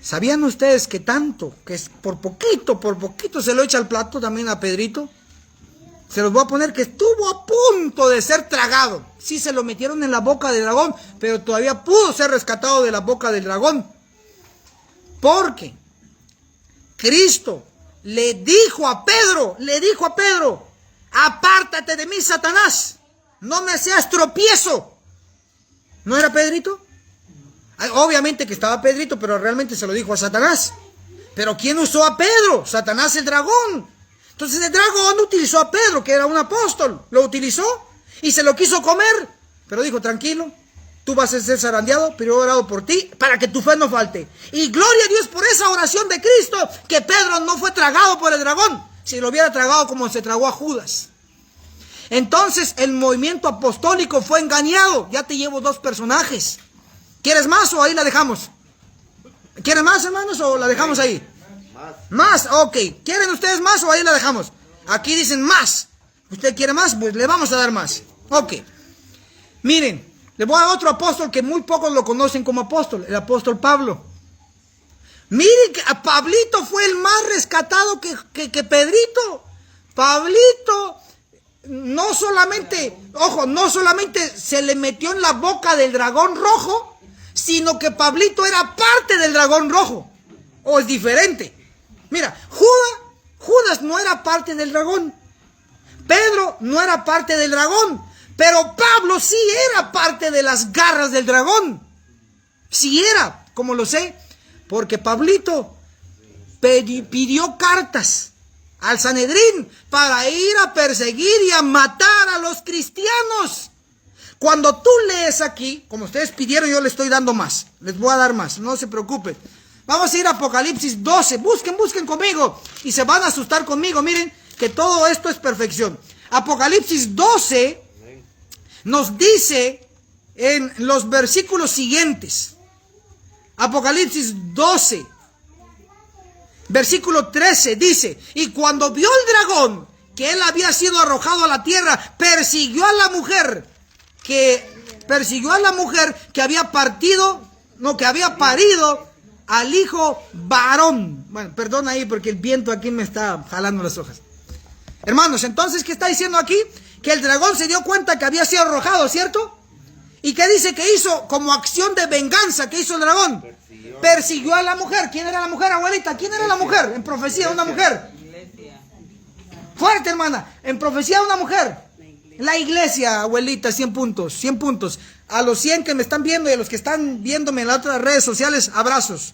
¿Sabían ustedes que tanto, que es por poquito se lo echa al plato también a Pedrito? Se los voy a poner que estuvo a punto de ser tragado. Sí, se lo metieron en la boca del dragón, pero todavía pudo ser rescatado de la boca del dragón. Porque Cristo le dijo a Pedro, apártate de mí, Satanás, no me seas tropiezo. ¿No era Pedrito? Obviamente que estaba Pedrito, pero realmente se lo dijo a Satanás. ¿Pero quién usó a Pedro? Satanás, el dragón. Entonces el dragón utilizó a Pedro, que era un apóstol, lo utilizó y se lo quiso comer. Pero dijo: tranquilo, tú vas a ser zarandeado, pero yo he orado por ti para que tu fe no falte. Y gloria a Dios por esa oración de Cristo, que Pedro no fue tragado por el dragón, si lo hubiera tragado como se tragó a Judas. Entonces el movimiento apostólico fue engañado. Ya te llevo 2 personajes. ¿Quieres más o ahí la dejamos? ¿Quieren más, hermanos, o la dejamos ahí? Más, ok. ¿Quieren ustedes más o ahí la dejamos? Aquí dicen más. ¿Usted quiere más? Pues le vamos a dar más. Ok. Miren, le voy a dar otro apóstol que muy pocos lo conocen como apóstol, el apóstol Pablo. Miren que a Pablito fue el más rescatado que Pedrito. Pablito no solamente, ojo, no solamente se le metió en la boca del dragón rojo, sino que Pablito era parte del dragón rojo. ¿O es diferente? Mira, Judas no era parte del dragón. Pedro no era parte del dragón. Pero Pablo sí era parte de las garras del dragón. Sí era, como lo sé, porque Pablito pidió cartas al Sanedrín para ir a perseguir y a matar a los cristianos. Cuando tú lees aquí, como ustedes pidieron, yo les estoy dando más. Les voy a dar más, no se preocupen. Vamos a ir a Apocalipsis 12. Busquen conmigo y se van a asustar conmigo. Miren que todo esto es perfección. Apocalipsis 12 nos dice en los versículos siguientes. Apocalipsis 12, versículo 13 dice: y cuando vio el dragón que él había sido arrojado a la tierra, persiguió a la mujer que había parido al hijo varón. Bueno, perdón ahí porque el viento aquí me está jalando las hojas. Hermanos, entonces, ¿qué está diciendo aquí? Que el dragón se dio cuenta que había sido arrojado, ¿cierto? ¿Y qué dice que hizo como acción de venganza? ¿Qué hizo el dragón? Persiguió a la mujer. ¿Quién era la mujer, abuelita? ¿Quién era la mujer? En profecía, una mujer. Fuerte, hermana. En profecía, una mujer. La iglesia, abuelita, 100 puntos, 100 puntos. A los 100 que me están viendo y a los que están viéndome en las otras redes sociales, abrazos.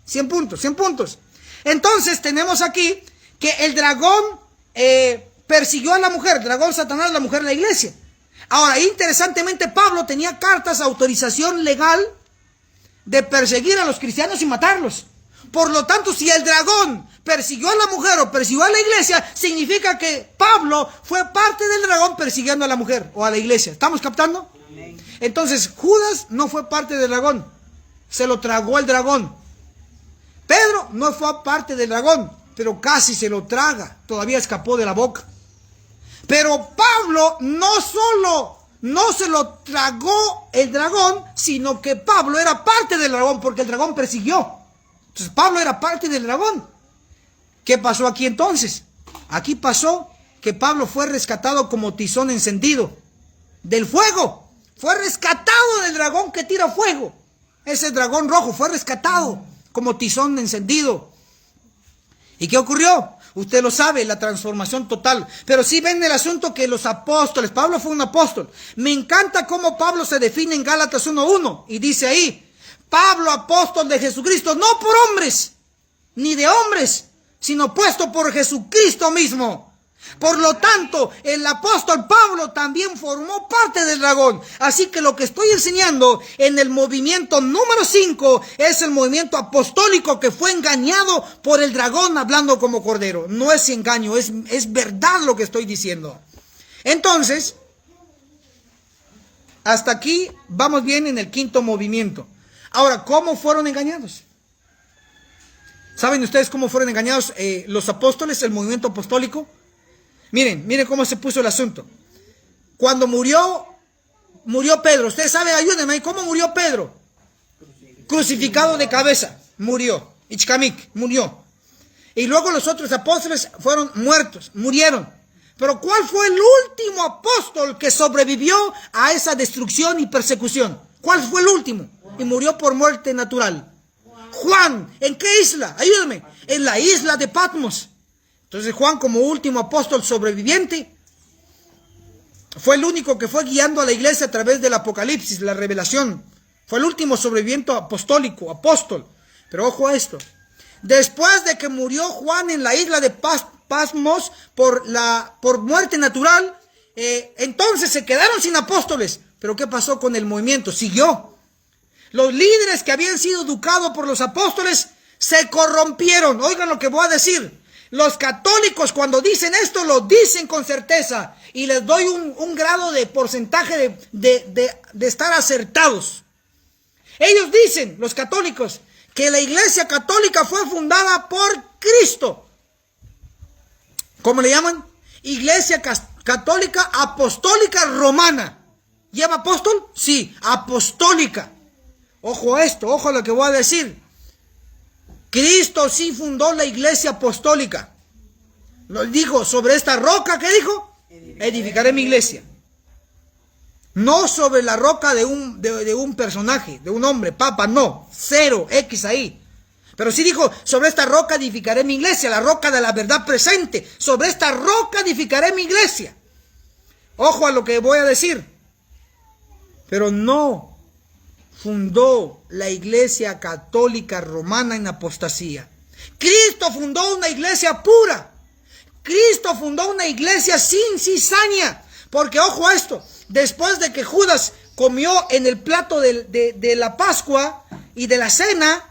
100 puntos, 100 puntos. Entonces, tenemos aquí que el dragón persiguió a la mujer. Dragón, Satanás, la mujer, la iglesia. Ahora, interesantemente, Pablo tenía cartas, autorización legal de perseguir a los cristianos y matarlos. Por lo tanto, si el dragón persiguió a la mujer o persiguió a la iglesia, significa que Pablo fue parte del dragón persiguiendo a la mujer o a la iglesia. ¿Estamos captando? Amén. Entonces, Judas no fue parte del dragón, se lo tragó el dragón. Pedro no fue parte del dragón, pero casi se lo traga, todavía escapó de la boca. Pero Pablo no solo no se lo tragó el dragón, sino que Pablo era parte del dragón, porque el dragón persiguió. Entonces Pablo era parte del dragón. ¿Qué pasó aquí entonces? Aquí pasó que Pablo fue rescatado como tizón encendido del fuego. Fue rescatado del dragón que tira fuego. Ese dragón rojo fue rescatado como tizón encendido. ¿Y qué ocurrió? Usted lo sabe, la transformación total. Pero sí ven el asunto que los apóstoles, Pablo fue un apóstol. Me encanta cómo Pablo se define en Gálatas 1:1 y dice ahí: Pablo, apóstol de Jesucristo, no por hombres, ni de hombres, sino puesto por Jesucristo mismo. Por lo tanto, el apóstol Pablo también formó parte del dragón. Así que lo que estoy enseñando en el movimiento número 5 es el movimiento apostólico que fue engañado por el dragón hablando como cordero. No es engaño, es verdad lo que estoy diciendo. Entonces, hasta aquí vamos bien en el quinto movimiento. Ahora, ¿cómo fueron engañados? ¿Saben ustedes cómo fueron engañados los apóstoles, el movimiento apostólico? Miren cómo se puso el asunto. Cuando murió Pedro, ustedes saben, ayúdenme, ¿cómo murió Pedro? Crucificado de cabeza, murió. Ichkamik, murió. Y luego los otros apóstoles fueron muertos, murieron. Pero ¿cuál fue el último apóstol que sobrevivió a esa destrucción y persecución? ¿Cuál fue el último? Y murió por muerte natural. Juan. ¿En qué isla? Ayúdame. En la isla de Patmos. Entonces Juan, como último apóstol sobreviviente, fue el único que fue guiando a la iglesia a través del Apocalipsis, la revelación. Fue el último sobreviviente apostólico, apóstol. Pero ojo a esto. Después de que murió Juan en la isla de Patmos por muerte natural, entonces se quedaron sin apóstoles. Pero ¿qué pasó con el movimiento? Siguió. Los líderes que habían sido educados por los apóstoles se corrompieron. Oigan lo que voy a decir. Los católicos, cuando dicen esto, lo dicen con certeza. Y les doy un grado de porcentaje de estar acertados. Ellos dicen, los católicos, que la Iglesia Católica fue fundada por Cristo. ¿Cómo le llaman? Iglesia Católica Apostólica Romana. ¿Lleva apóstol? Sí, apostólica. Ojo a esto, ojo a lo que voy a decir. Cristo sí fundó la Iglesia Apostólica. Lo dijo, sobre esta roca, ¿qué dijo? Edificaré mi iglesia. No sobre la roca de un personaje, de un hombre, papa, no. 0, X ahí. Pero sí dijo, sobre esta roca edificaré mi iglesia, la roca de la verdad presente. Sobre esta roca edificaré mi iglesia. Ojo a lo que voy a decir. Pero no fundó la Iglesia Católica Romana en apostasía. Cristo fundó una iglesia pura. Cristo fundó una iglesia sin cizaña. Porque ojo a esto, después de que Judas comió en el plato de la Pascua y de la cena,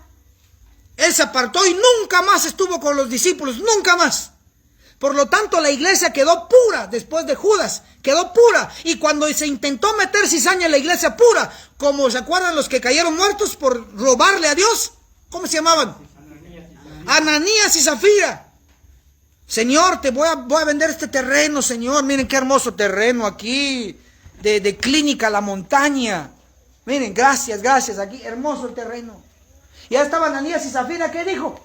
él se apartó y nunca más estuvo con los discípulos, nunca más. Por lo tanto, la iglesia quedó pura después de Judas, quedó pura. Y cuando se intentó meter cizaña en la iglesia pura, como se acuerdan los que cayeron muertos por robarle a Dios, ¿cómo se llamaban? Ananías y Zafira. Señor, te voy a vender este terreno, Señor. Miren qué hermoso terreno aquí, de Clínica La Montaña. Miren, gracias, aquí, hermoso el terreno. Y ahí estaban Ananías y Zafira, ¿qué dijo?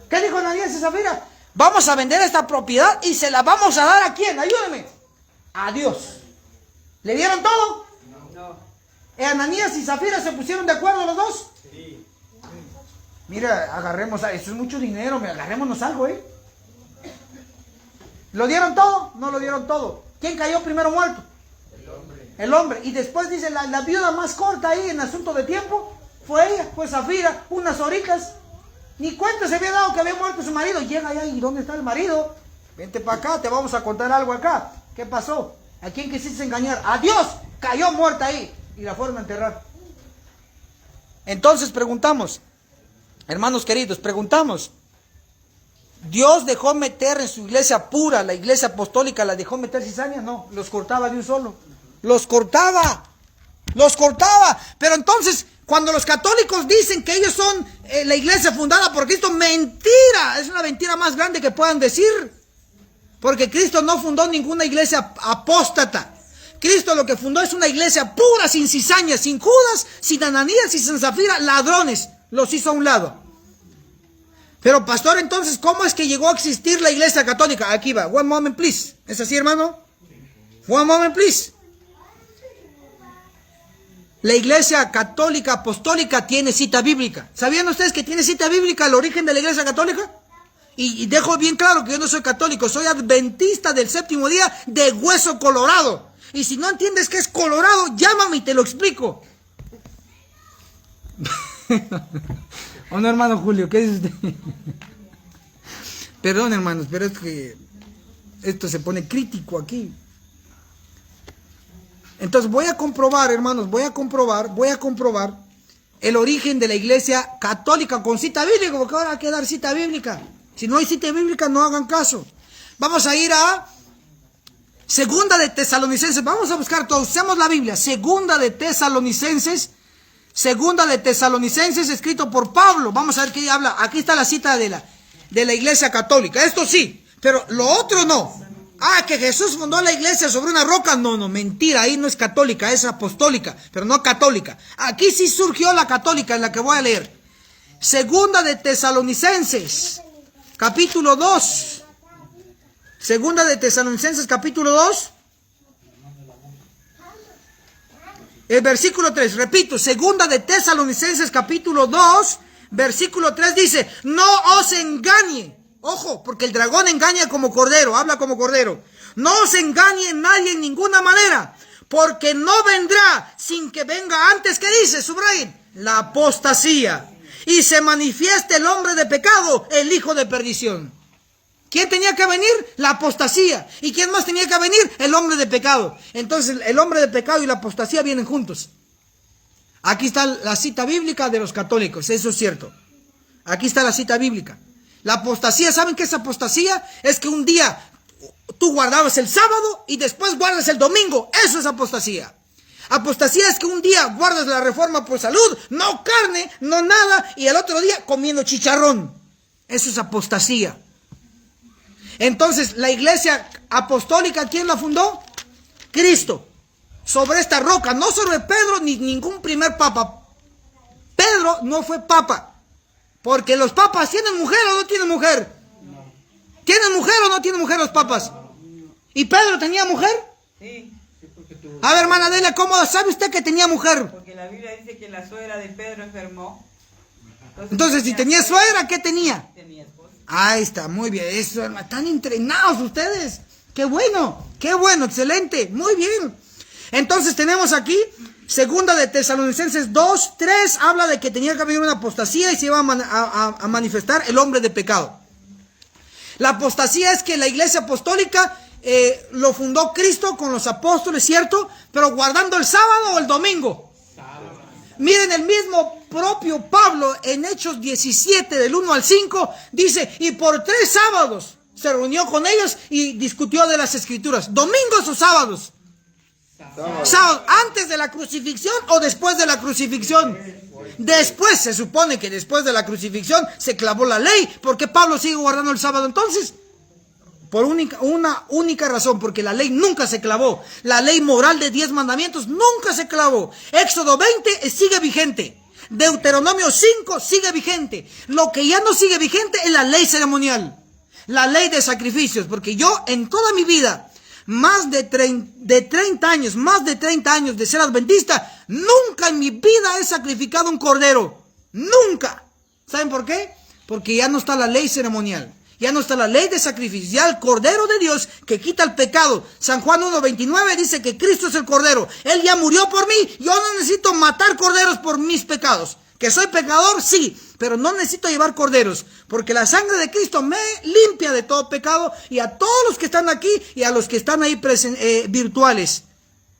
¿Qué dijo Ananías y Zafira? Vamos a vender esta propiedad y se la vamos a dar ¿a quién? Ayúdeme. A Dios. ¿Le dieron todo? No. ¿Ananías y Zafira se pusieron de acuerdo los dos? Sí. Mira, agarremos, eso es mucho dinero, agarrémonos algo, ¿eh? ¿Lo dieron todo? No lo dieron todo. ¿Quién cayó primero muerto? El hombre. Y después dice, la viuda más corta ahí en asunto de tiempo fue ella, fue Zafira, unas horitas. Ni cuenta se había dado que había muerto su marido. Llega allá y ¿dónde está el marido? Vente para acá, te vamos a contar algo acá. ¿Qué pasó? ¿A quién quisiste engañar? A Dios. Cayó muerta ahí. Y la fueron a enterrar. Entonces preguntamos, hermanos queridos, preguntamos. ¿Dios dejó meter en su iglesia pura, la iglesia apostólica, la dejó meter cizaña? No, los cortaba de un solo. Los cortaba. Pero entonces, cuando los católicos dicen que ellos son la iglesia fundada por Cristo, mentira. Es una mentira más grande que puedan decir. Porque Cristo no fundó ninguna iglesia apóstata. Cristo lo que fundó es una iglesia pura, sin cizaña, sin Judas, sin Ananías y sin Zafira, ladrones. Los hizo a un lado. Pero pastor, entonces, ¿cómo es que llegó a existir la iglesia católica? Aquí va, one moment please. ¿Es así, hermano? One moment please. La iglesia católica apostólica tiene cita bíblica. ¿Sabían ustedes que tiene cita bíblica el origen de la iglesia católica? Y dejo bien claro que yo no soy católico, soy adventista del séptimo día de hueso colorado. Y si no entiendes qué es colorado, llámame y te lo explico. ¿O no, hermano Julio? ¿Qué dice usted? Perdón, hermanos, pero es que esto se pone crítico aquí. Entonces voy a comprobar, hermanos, voy a comprobar el origen de la iglesia católica con cita bíblica, porque ahora hay que dar cita bíblica. Si no hay cita bíblica, no hagan caso. Vamos a ir a Segunda de Tesalonicenses. Vamos a buscar todos, usemos la Biblia. Segunda de Tesalonicenses, escrito por Pablo. Vamos a ver qué habla. Aquí está la cita de la iglesia católica. Esto sí, pero lo otro no. Ah, que Jesús fundó la iglesia sobre una roca. No, mentira, ahí no es católica, es apostólica, pero no católica. Aquí sí surgió la católica, en la que voy a leer. Segunda de Tesalonicenses, capítulo 2. Segunda de Tesalonicenses, capítulo 2. El versículo 3, repito, segunda de Tesalonicenses, capítulo 2, versículo 3 dice, no os engañe. Ojo, porque el dragón engaña como cordero, habla como cordero. No os engañe nadie en ninguna manera, porque no vendrá sin que venga antes, ¿qué dice? Subrayen, la apostasía. Y se manifieste el hombre de pecado, el hijo de perdición. ¿Quién tenía que venir? La apostasía. ¿Y quién más tenía que venir? El hombre de pecado. Entonces el hombre de pecado y la apostasía vienen juntos. Aquí está la cita bíblica de los católicos, eso es cierto. Aquí está la cita bíblica. La apostasía, ¿saben qué es apostasía? Es que un día tú guardabas el sábado y después guardas el domingo. Eso es apostasía. Apostasía es que un día guardas la reforma por salud, no carne, no nada, y el otro día comiendo chicharrón. Eso es apostasía. Entonces, la iglesia apostólica, ¿quién la fundó? Cristo. Sobre esta roca, no sobre Pedro ni ningún primer papa. Pedro no fue papa. Porque los papas tienen mujer o no tienen mujer. ¿Tienen mujer o no tienen mujer los papas? ¿Y Pedro tenía mujer? Sí, A ver, hermana Delia, ¿cómo sabe usted que tenía mujer? porque la Biblia dice que la suegra de Pedro enfermó. Entonces, si tenía suegra, ¿qué tenía? Tenía esposa. Ahí está, muy bien. Eso, hermano, están entrenados ustedes. Qué bueno, excelente, muy bien. Entonces tenemos aquí, segunda de Tesalonicenses 2:3, habla de que tenía que haber una apostasía y se iba a manifestar el hombre de pecado. La apostasía es que la iglesia apostólica lo fundó Cristo con los apóstoles, ¿cierto? Pero guardando el sábado o el domingo. Miren, el mismo propio Pablo en Hechos 17 del 1 al 5 dice, y por 3 sábados se reunió con ellos y discutió de las escrituras. ¿Domingos o sábados? Sábados. ¿Antes de la crucifixión o después de la crucifixión? Después, se supone que después de la crucifixión se clavó la ley. ¿Por qué Pablo sigue guardando el sábado entonces? Por una única razón, porque la ley nunca se clavó. La ley moral de 10 mandamientos nunca se clavó. Éxodo 20 sigue vigente. Deuteronomio 5 sigue vigente. Lo que ya no sigue vigente es la ley ceremonial. La ley de sacrificios, porque yo en toda mi vida, más de 30 años, más de 30 años de ser adventista, nunca en mi vida he sacrificado un cordero. Nunca. ¿Saben por qué? Porque ya no está la ley ceremonial. Ya no está la ley de sacrificio, ya el Cordero de Dios que quita el pecado. San Juan 1:29 dice que Cristo es el Cordero. Él ya murió por mí. Yo no necesito matar corderos por mis pecados. Que soy pecador, sí, pero no necesito llevar corderos. Porque la sangre de Cristo me limpia de todo pecado. Y a todos los que están aquí y a los que están ahí virtuales.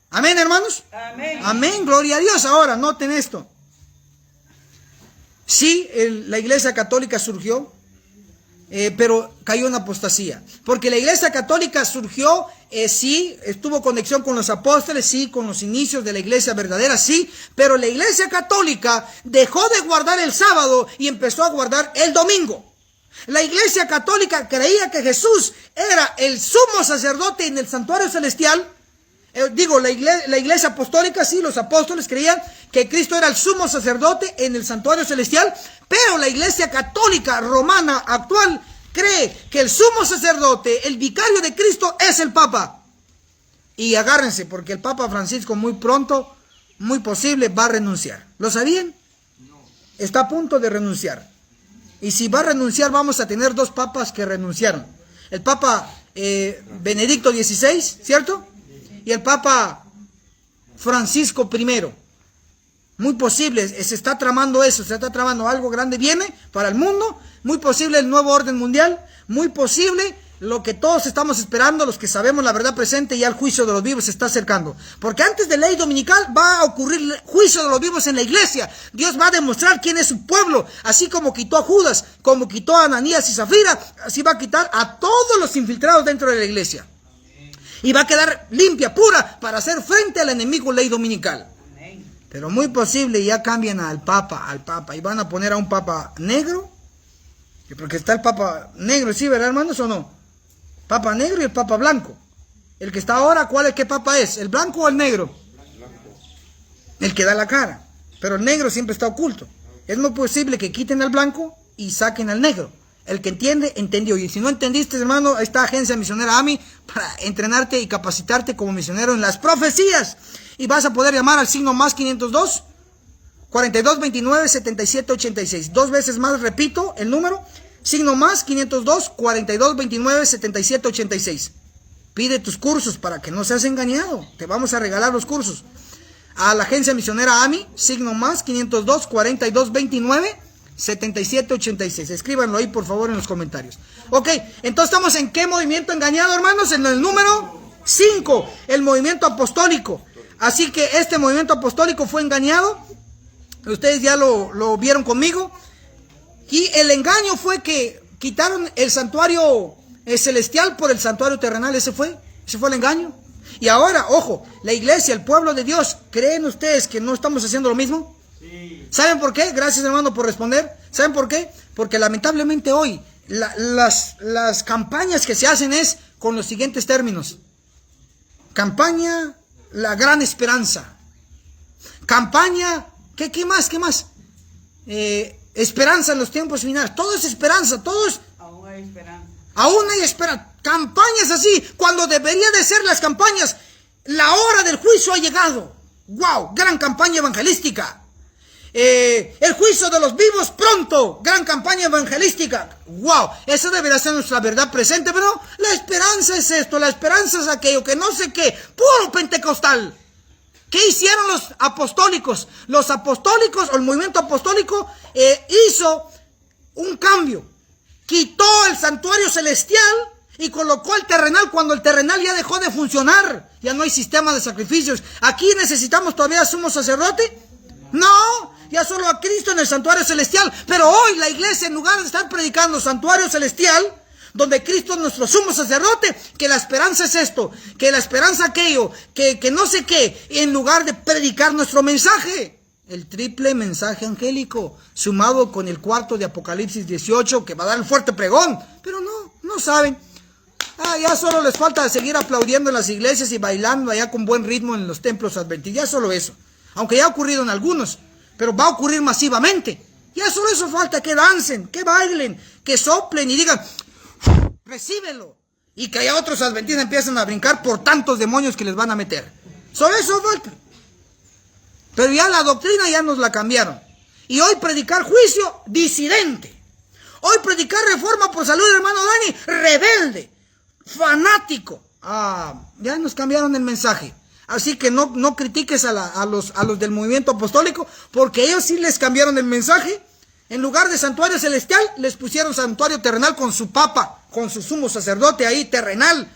Amén, hermanos. Amén. Amén, gloria a Dios. Ahora, noten esto. Sí, la iglesia católica surgió. Pero cayó en apostasía, porque la iglesia católica surgió, sí, estuvo conexión con los apóstoles, sí, con los inicios de la iglesia verdadera, sí, pero la iglesia católica dejó de guardar el sábado y empezó a guardar el domingo. La iglesia católica creía que Jesús era el sumo sacerdote en el santuario celestial. La iglesia apostólica, sí, los apóstoles creían que Cristo era el sumo sacerdote en el santuario celestial, pero la iglesia católica romana actual cree que el sumo sacerdote, el vicario de Cristo, es el Papa. Y agárrense, porque el Papa Francisco muy pronto, muy posible, va a renunciar. ¿Lo sabían? Está a punto de renunciar. Y si va a renunciar, vamos a tener 2 papas que renunciaron. El Papa Benedicto XVI, ¿cierto? Y el Papa Francisco I. Muy posible, se está tramando eso, se está tramando algo grande, viene para el mundo, muy posible el nuevo orden mundial, muy posible lo que todos estamos esperando, los que sabemos la verdad presente, ya el juicio de los vivos se está acercando. Porque antes de ley dominical va a ocurrir el juicio de los vivos en la iglesia. Dios va a demostrar quién es su pueblo, así como quitó a Judas, como quitó a Ananías y Zafira, así va a quitar a todos los infiltrados dentro de la iglesia. Y va a quedar limpia, pura, para hacer frente al enemigo ley dominical. Pero muy posible ya cambian al Papa, y van a poner a un Papa negro, porque está el Papa negro, ¿sí, verdad, hermanos, o no? Papa negro y el Papa blanco. El que está ahora, ¿qué Papa es? ¿El blanco o el negro? El que da la cara. Pero el negro siempre está oculto. Es muy posible que quiten al blanco y saquen al negro. El que entiende, entendió. Y si no entendiste, hermano, esta agencia misionera AMI para entrenarte y capacitarte como misionero en las profecías. Y vas a poder llamar al signo más 502 4229 7786. 2 veces más, repito el número. Signo más 502 4229 7786. Pide tus cursos para que no seas engañado. Te vamos a regalar los cursos. A la agencia misionera AMI, signo más 502 4229 7786. Escríbanlo ahí, por favor, en los comentarios. Ok, entonces estamos en ¿qué movimiento engañado, hermanos? En el número 5, el movimiento apostólico. Así que este movimiento apostólico fue engañado. Ustedes ya lo vieron conmigo. Y el engaño fue que quitaron el santuario celestial por el santuario terrenal. Ese fue el engaño. Y ahora, ojo, la iglesia, el pueblo de Dios, ¿creen ustedes que no estamos haciendo lo mismo? Sí. ¿Saben por qué? Gracias, hermano, por responder. ¿Saben por qué? Porque lamentablemente hoy las campañas que se hacen es con los siguientes términos. Campaña, la gran esperanza. Campaña, ¿qué más? ¿Qué más? Esperanza en los tiempos finales. Todo es esperanza, todo es... Aún hay esperanza. Aún hay esperanza. Campañas así, cuando debería de ser las campañas. La hora del juicio ha llegado. ¡Wow! Gran campaña evangelística. El juicio de los vivos pronto. Gran campaña evangelística. ¡Wow! Esa debería ser nuestra verdad presente, pero la esperanza es esto, la esperanza es aquello, que no sé qué. Puro pentecostal. ¿Qué hicieron los apostólicos? Los apostólicos, o el movimiento apostólico, hizo un cambio. Quitó el santuario celestial y colocó el terrenal cuando el terrenal ya dejó de funcionar. Ya no hay sistema de sacrificios. ¿Aquí necesitamos todavía sumo sacerdote? No, ya solo a Cristo en el santuario celestial. Pero hoy la iglesia, en lugar de estar predicando santuario celestial, donde Cristo es nuestro sumo sacerdote, que la esperanza es esto, que la esperanza aquello, que no sé qué, en lugar de predicar nuestro mensaje. El triple mensaje angélico, sumado con el cuarto de Apocalipsis 18, que va a dar el fuerte pregón. Pero no saben. Ya solo les falta seguir aplaudiendo en las iglesias y bailando allá con buen ritmo en los templos adventistas. Ya solo eso. Aunque ya ha ocurrido en algunos, pero va a ocurrir masivamente. Ya solo eso falta, que dancen, que bailen, que soplen y digan, recíbelo. Y que haya otros adventistas empiecen a brincar por tantos demonios que les van a meter. Solo eso falta. Pero ya la doctrina ya nos la cambiaron. Y hoy predicar juicio, disidente. Hoy predicar reforma por salud, hermano Dani, rebelde, fanático. Ya nos cambiaron el mensaje. Así que no critiques a los del movimiento apostólico, porque ellos sí les cambiaron el mensaje. En lugar de santuario celestial, les pusieron santuario terrenal con su papa, con su sumo sacerdote ahí terrenal.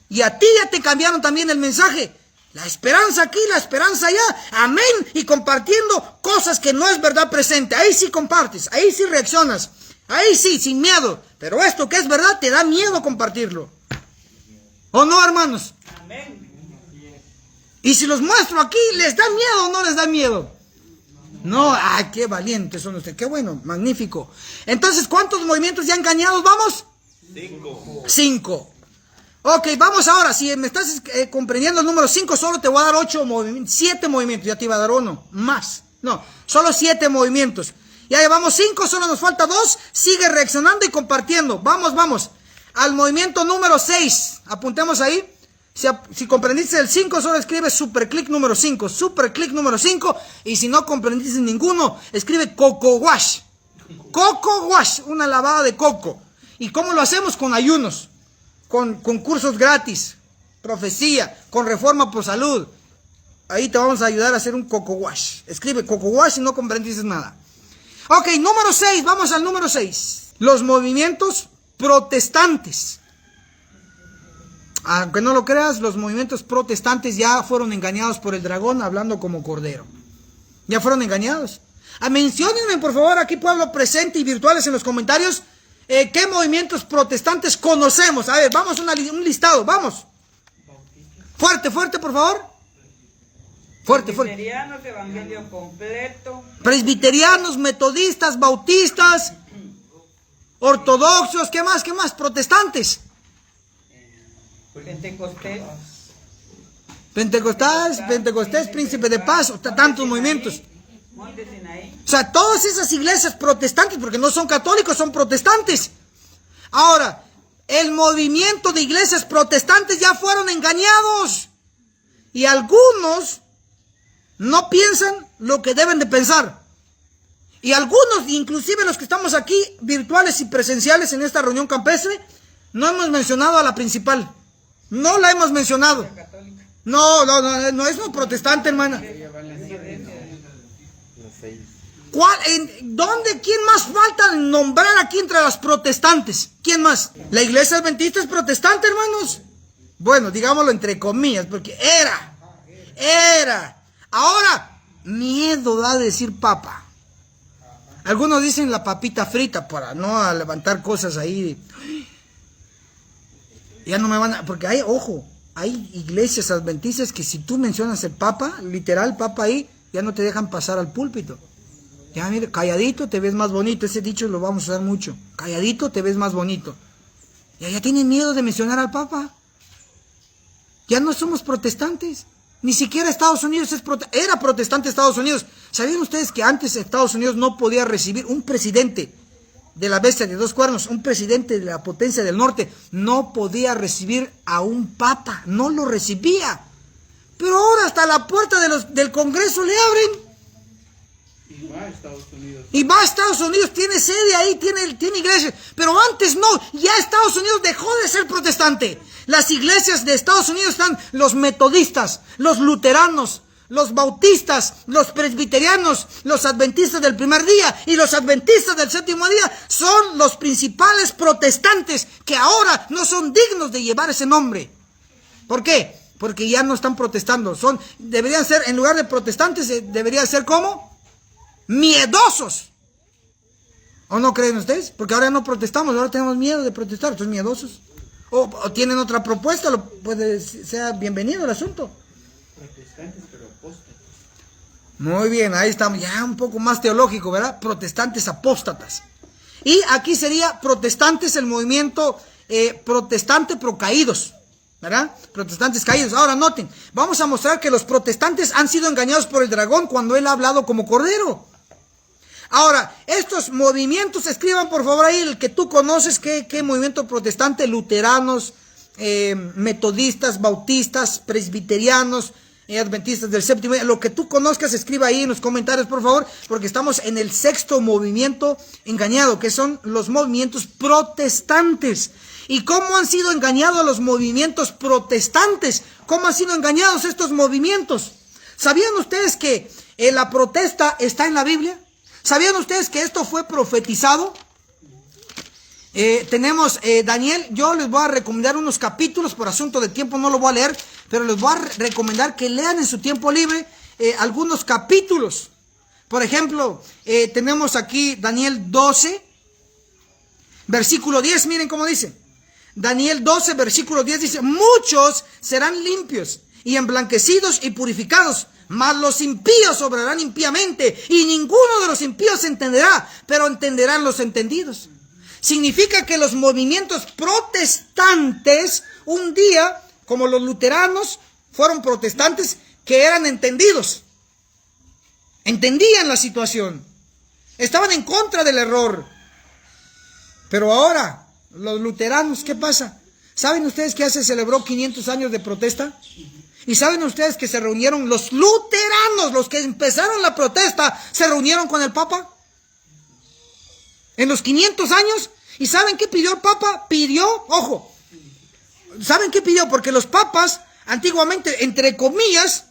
Y a ti ya te cambiaron también el mensaje. La esperanza aquí, la esperanza allá, amén, y compartiendo cosas que no es verdad presente. Ahí sí compartes, ahí sí reaccionas, ahí sí, sin miedo. Pero esto que es verdad, te da miedo compartirlo. ¿O no, hermanos? Amén. Y si los muestro aquí, ¿les da miedo o no les da miedo? No, qué valientes son ustedes, qué bueno, magnífico. Entonces, ¿cuántos movimientos ya engañados vamos? 5. Ok, vamos ahora, si me estás comprendiendo el número 5, solo te voy a dar 7 movimientos, ya te iba a dar uno, más. No, solo 7 movimientos. Ya llevamos 5, solo nos falta 2, sigue reaccionando y compartiendo. Vamos, al movimiento número 6, apuntemos ahí. Si comprendiste el 5, solo escribe superclick número 5, superclick número 5, y si no comprendiste ninguno, escribe coco wash. Coco wash, una lavada de coco. ¿Y cómo lo hacemos? Con ayunos. Con cursos gratis, profecía, con reforma por salud. Ahí te vamos a ayudar a hacer un coco wash. Escribe coco wash si no comprendiste nada. Ok, número 6, vamos al número 6. Los movimientos protestantes. Aunque no lo creas, los movimientos protestantes ya fueron engañados por el dragón hablando como cordero. Ya fueron engañados. Menciónenme por favor aquí, pueblo presente y virtuales, en los comentarios, ¿qué movimientos protestantes conocemos? A ver, vamos un listado, vamos. Fuerte, por favor. Fuerte. Presbiterianos, evangelio completo. Presbiterianos, metodistas, bautistas, ortodoxos, ¿qué más? Protestantes. Pentecostés, Príncipe de Paz, tantos movimientos. Monte Sinaí. O sea, todas esas iglesias protestantes, porque no son católicos, son protestantes. Ahora, el movimiento de iglesias protestantes ya fueron engañados. Y algunos no piensan lo que deben de pensar. Y algunos, inclusive los que estamos aquí, virtuales y presenciales en esta reunión campestre, no hemos mencionado a la principal. No la hemos mencionado. No es un protestante, hermana. ¿Quién más falta nombrar aquí entre las protestantes? ¿Quién más? ¿La iglesia adventista es protestante, hermanos? Bueno, digámoslo entre comillas, porque era. Ahora, miedo da decir papa. Algunos dicen la papita frita para no levantar cosas ahí. Ya no me van a... Porque hay, ojo, hay iglesias adventistas que si tú mencionas el Papa, literal Papa ahí, ya no te dejan pasar al púlpito. Ya mire, calladito te ves más bonito. Ese dicho lo vamos a usar mucho. Calladito te ves más bonito. Ya tienen miedo de mencionar al Papa. Ya no somos protestantes. Ni siquiera Estados Unidos era protestante Estados Unidos. ¿Sabían ustedes que antes Estados Unidos no podía recibir un presidente de la bestia de dos cuernos, un presidente de la potencia del norte, no podía recibir a un papa? No lo recibía. Pero ahora hasta la puerta del Congreso le abren. Y va a Estados Unidos. Y va a Estados Unidos, tiene sede ahí, tiene iglesia. Pero antes no, ya Estados Unidos dejó de ser protestante. Las iglesias de Estados Unidos están los metodistas, los luteranos, los bautistas, los presbiterianos, los adventistas del primer día y los adventistas del séptimo día. Son los principales protestantes que ahora no son dignos de llevar ese nombre. ¿Por qué? Porque ya no están protestando. Deberían ser, en lugar de protestantes, deberían ser ¿cómo? Miedosos. ¿O no creen ustedes? Porque ahora no protestamos, ahora tenemos miedo de protestar, son miedosos. O tienen otra propuesta, sea bienvenido el asunto. Protestantes, pero apóstatas. Muy bien, ahí estamos, ya un poco más teológico, ¿verdad? Protestantes apóstatas. Y aquí sería protestantes, el movimiento protestante pero caídos, ¿verdad? Protestantes caídos. Ahora noten, vamos a mostrar que los protestantes han sido engañados por el dragón cuando él ha hablado como cordero. Ahora, estos movimientos, escriban por favor ahí el que tú conoces, qué movimiento protestante: luteranos, metodistas, bautistas, presbiterianos, adventistas del séptimo día. Lo que tú conozcas, escriba ahí en los comentarios por favor, porque estamos en el sexto movimiento engañado, que son los movimientos protestantes. ¿Y cómo han sido engañados los movimientos protestantes? ¿Cómo han sido engañados estos movimientos? ¿Sabían ustedes que la protesta está en la Biblia? ¿Sabían ustedes que esto fue profetizado? Tenemos Daniel. Yo les voy a recomendar unos capítulos, por asunto de tiempo no lo voy a leer, pero les voy a recomendar que lean en su tiempo libre algunos capítulos. Por ejemplo, tenemos aquí Daniel 12, versículo 10, miren cómo dice. Daniel 12, versículo 10 dice: muchos serán limpios y emblanquecidos y purificados, mas los impíos obrarán impíamente, y ninguno de los impíos entenderá, pero entenderán los entendidos. Significa que los movimientos protestantes, un día, como los luteranos, fueron protestantes que eran entendidos. Entendían la situación. Estaban en contra del error. Pero ahora, los luteranos, ¿qué pasa? ¿Saben ustedes que ya se celebró 500 años de protesta? ¿Y saben ustedes que se reunieron los luteranos, los que empezaron la protesta, se reunieron con el Papa? En los 500 años. ¿Y saben qué pidió el Papa? Pidió, ojo, ¿saben qué pidió? Porque los papas, antiguamente, entre comillas,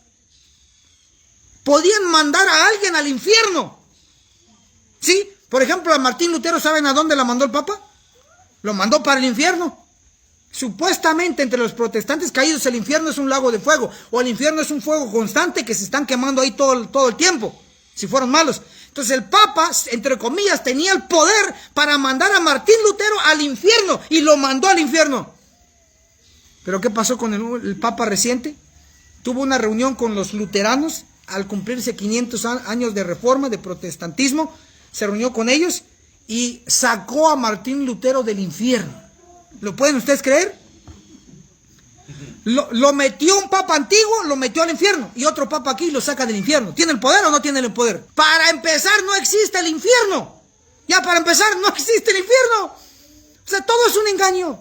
podían mandar a alguien al infierno. ¿Sí? Por ejemplo, a Martín Lutero, ¿saben a dónde la mandó el Papa? Lo mandó para el infierno. Supuestamente entre los protestantes caídos el infierno es un lago de fuego, o el infierno es un fuego constante que se están quemando ahí todo el tiempo, si fueron malos. Entonces el Papa, entre comillas, tenía el poder para mandar a Martín Lutero al infierno, y lo mandó al infierno. Pero ¿qué pasó con el Papa reciente? Tuvo una reunión con los luteranos al cumplirse 500 años de reforma, de protestantismo. Se reunió con ellos y sacó a Martín Lutero del infierno. ¿Lo pueden ustedes creer? Lo metió un papa antiguo, lo metió al infierno, y otro papa aquí lo saca del infierno. ¿Tiene el poder o no tiene el poder? Para empezar, no existe el infierno. Ya para empezar, no existe el infierno. O sea, todo es un engaño.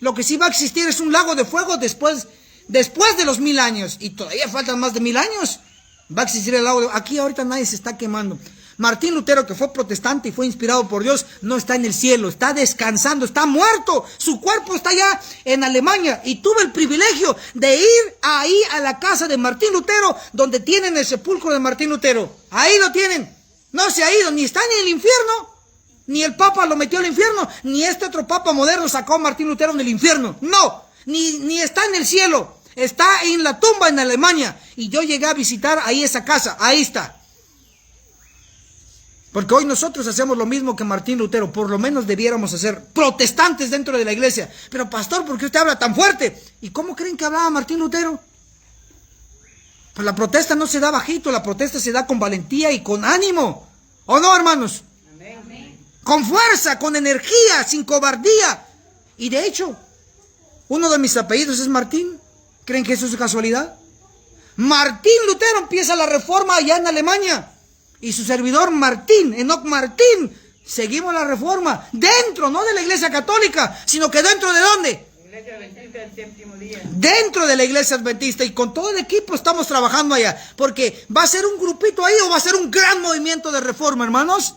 Lo que sí va a existir es un lago de fuego después de los 1000 años. Y todavía faltan más de 1000 años. Va a existir el lago de... Aquí ahorita nadie se está quemando. Martín Lutero, que fue protestante y fue inspirado por Dios, no está en el cielo, está descansando, está muerto. Su cuerpo está allá en Alemania. Y tuve el privilegio de ir ahí a la casa de Martín Lutero, donde tienen el sepulcro de Martín Lutero. Ahí lo tienen. No se ha ido, ni está en el infierno, ni el Papa lo metió al infierno, ni este otro Papa moderno sacó a Martín Lutero del infierno. No, ni está en el cielo. Está en la tumba en Alemania. Y yo llegué a visitar ahí esa casa. Ahí está. Porque hoy nosotros hacemos lo mismo que Martín Lutero, por lo menos debiéramos hacer protestantes dentro de la iglesia. Pero pastor, ¿por qué usted habla tan fuerte? ¿Y cómo creen que hablaba Martín Lutero? Pues la protesta no se da bajito, la protesta se da con valentía y con ánimo. ¿O no, hermanos? Amén. Con fuerza, con energía, sin cobardía. Y de hecho, uno de mis apellidos es Martín. ¿Creen que eso es casualidad? Martín Lutero empieza la reforma allá en Alemania. Y su servidor Martín, Enoch Martín, seguimos la reforma. Dentro, no de la iglesia católica, sino que dentro de ¿dónde? Iglesia Adventista del Séptimo Día. Dentro de la iglesia adventista. Y con todo el equipo estamos trabajando allá. Porque ¿va a ser un grupito ahí o va a ser un gran movimiento de reforma, hermanos?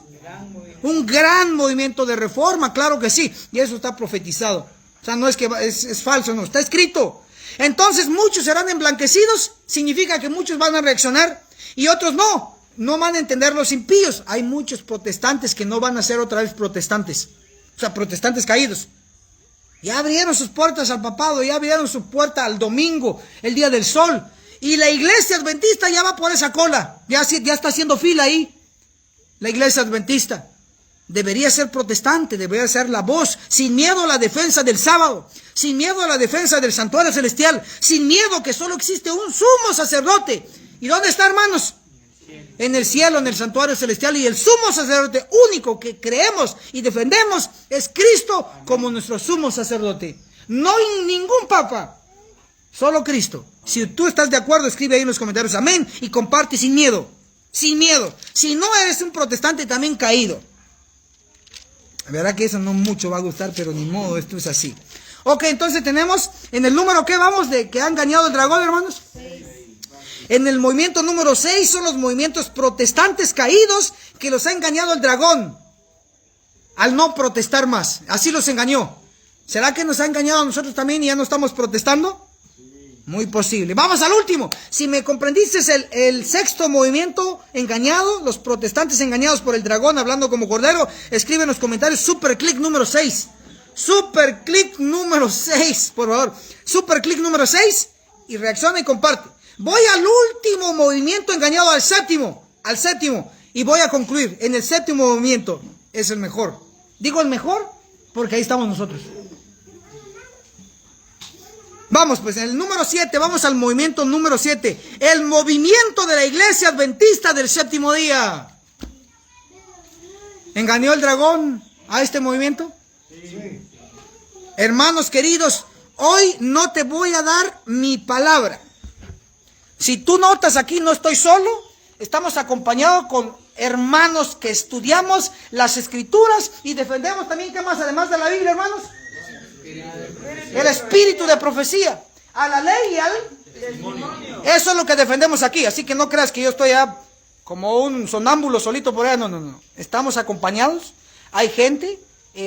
Un gran movimiento de reforma, claro que sí. Y eso está profetizado. O sea, no es que es falso, no, está escrito. Entonces muchos serán emblanquecidos, significa que muchos van a reaccionar y otros no. No van a entender los impíos. Hay muchos protestantes que no van a ser otra vez protestantes. O sea, protestantes caídos. Ya abrieron sus puertas al papado, ya abrieron su puerta al domingo, el día del sol. Y la iglesia adventista ya va por esa cola. Ya está haciendo fila ahí. La iglesia adventista debería ser protestante, debería ser la voz, sin miedo a la defensa del sábado, sin miedo a la defensa del santuario celestial, sin miedo que solo existe un sumo sacerdote. ¿Y dónde está, hermanos? En el cielo, en el santuario celestial. Y el sumo sacerdote único que creemos y defendemos es Cristo como nuestro sumo sacerdote. No ningún papa, solo Cristo. Si tú estás de acuerdo, escribe ahí en los comentarios amén y comparte sin miedo. Sin miedo. Si no eres un protestante también caído. La verdad que eso no mucho va a gustar, pero ni modo, esto es así. Ok, entonces tenemos en el número que vamos de que han engañado el dragón, hermanos. En el movimiento número 6 son los movimientos protestantes caídos que los ha engañado el dragón al no protestar más. Así los engañó. ¿Será que nos ha engañado a nosotros también y ya no estamos protestando? Muy posible. Vamos al último. Si me comprendiste, es el sexto movimiento engañado, los protestantes engañados por el dragón, hablando como cordero. Escribe en los comentarios superclick número 6. Superclick número 6, por favor. Superclick número 6 y reacciona y comparte. Voy al último movimiento engañado, al séptimo, y voy a concluir. En el séptimo movimiento es el mejor. Digo el mejor porque ahí estamos nosotros. Vamos pues, en el número 7, vamos al movimiento número 7. El movimiento de la iglesia adventista del séptimo día. ¿Engañó el dragón a este movimiento? Sí. Hermanos queridos, hoy no te voy a dar mi palabra. Si tú notas aquí, no estoy solo, estamos acompañados con hermanos que estudiamos las escrituras y defendemos también, ¿qué más? Además de la Biblia, hermanos, el espíritu de profecía, a la ley y al testimonio. Eso es lo que defendemos aquí, así que no creas que yo estoy como un sonámbulo solito por allá, no. Estamos acompañados, hay gente,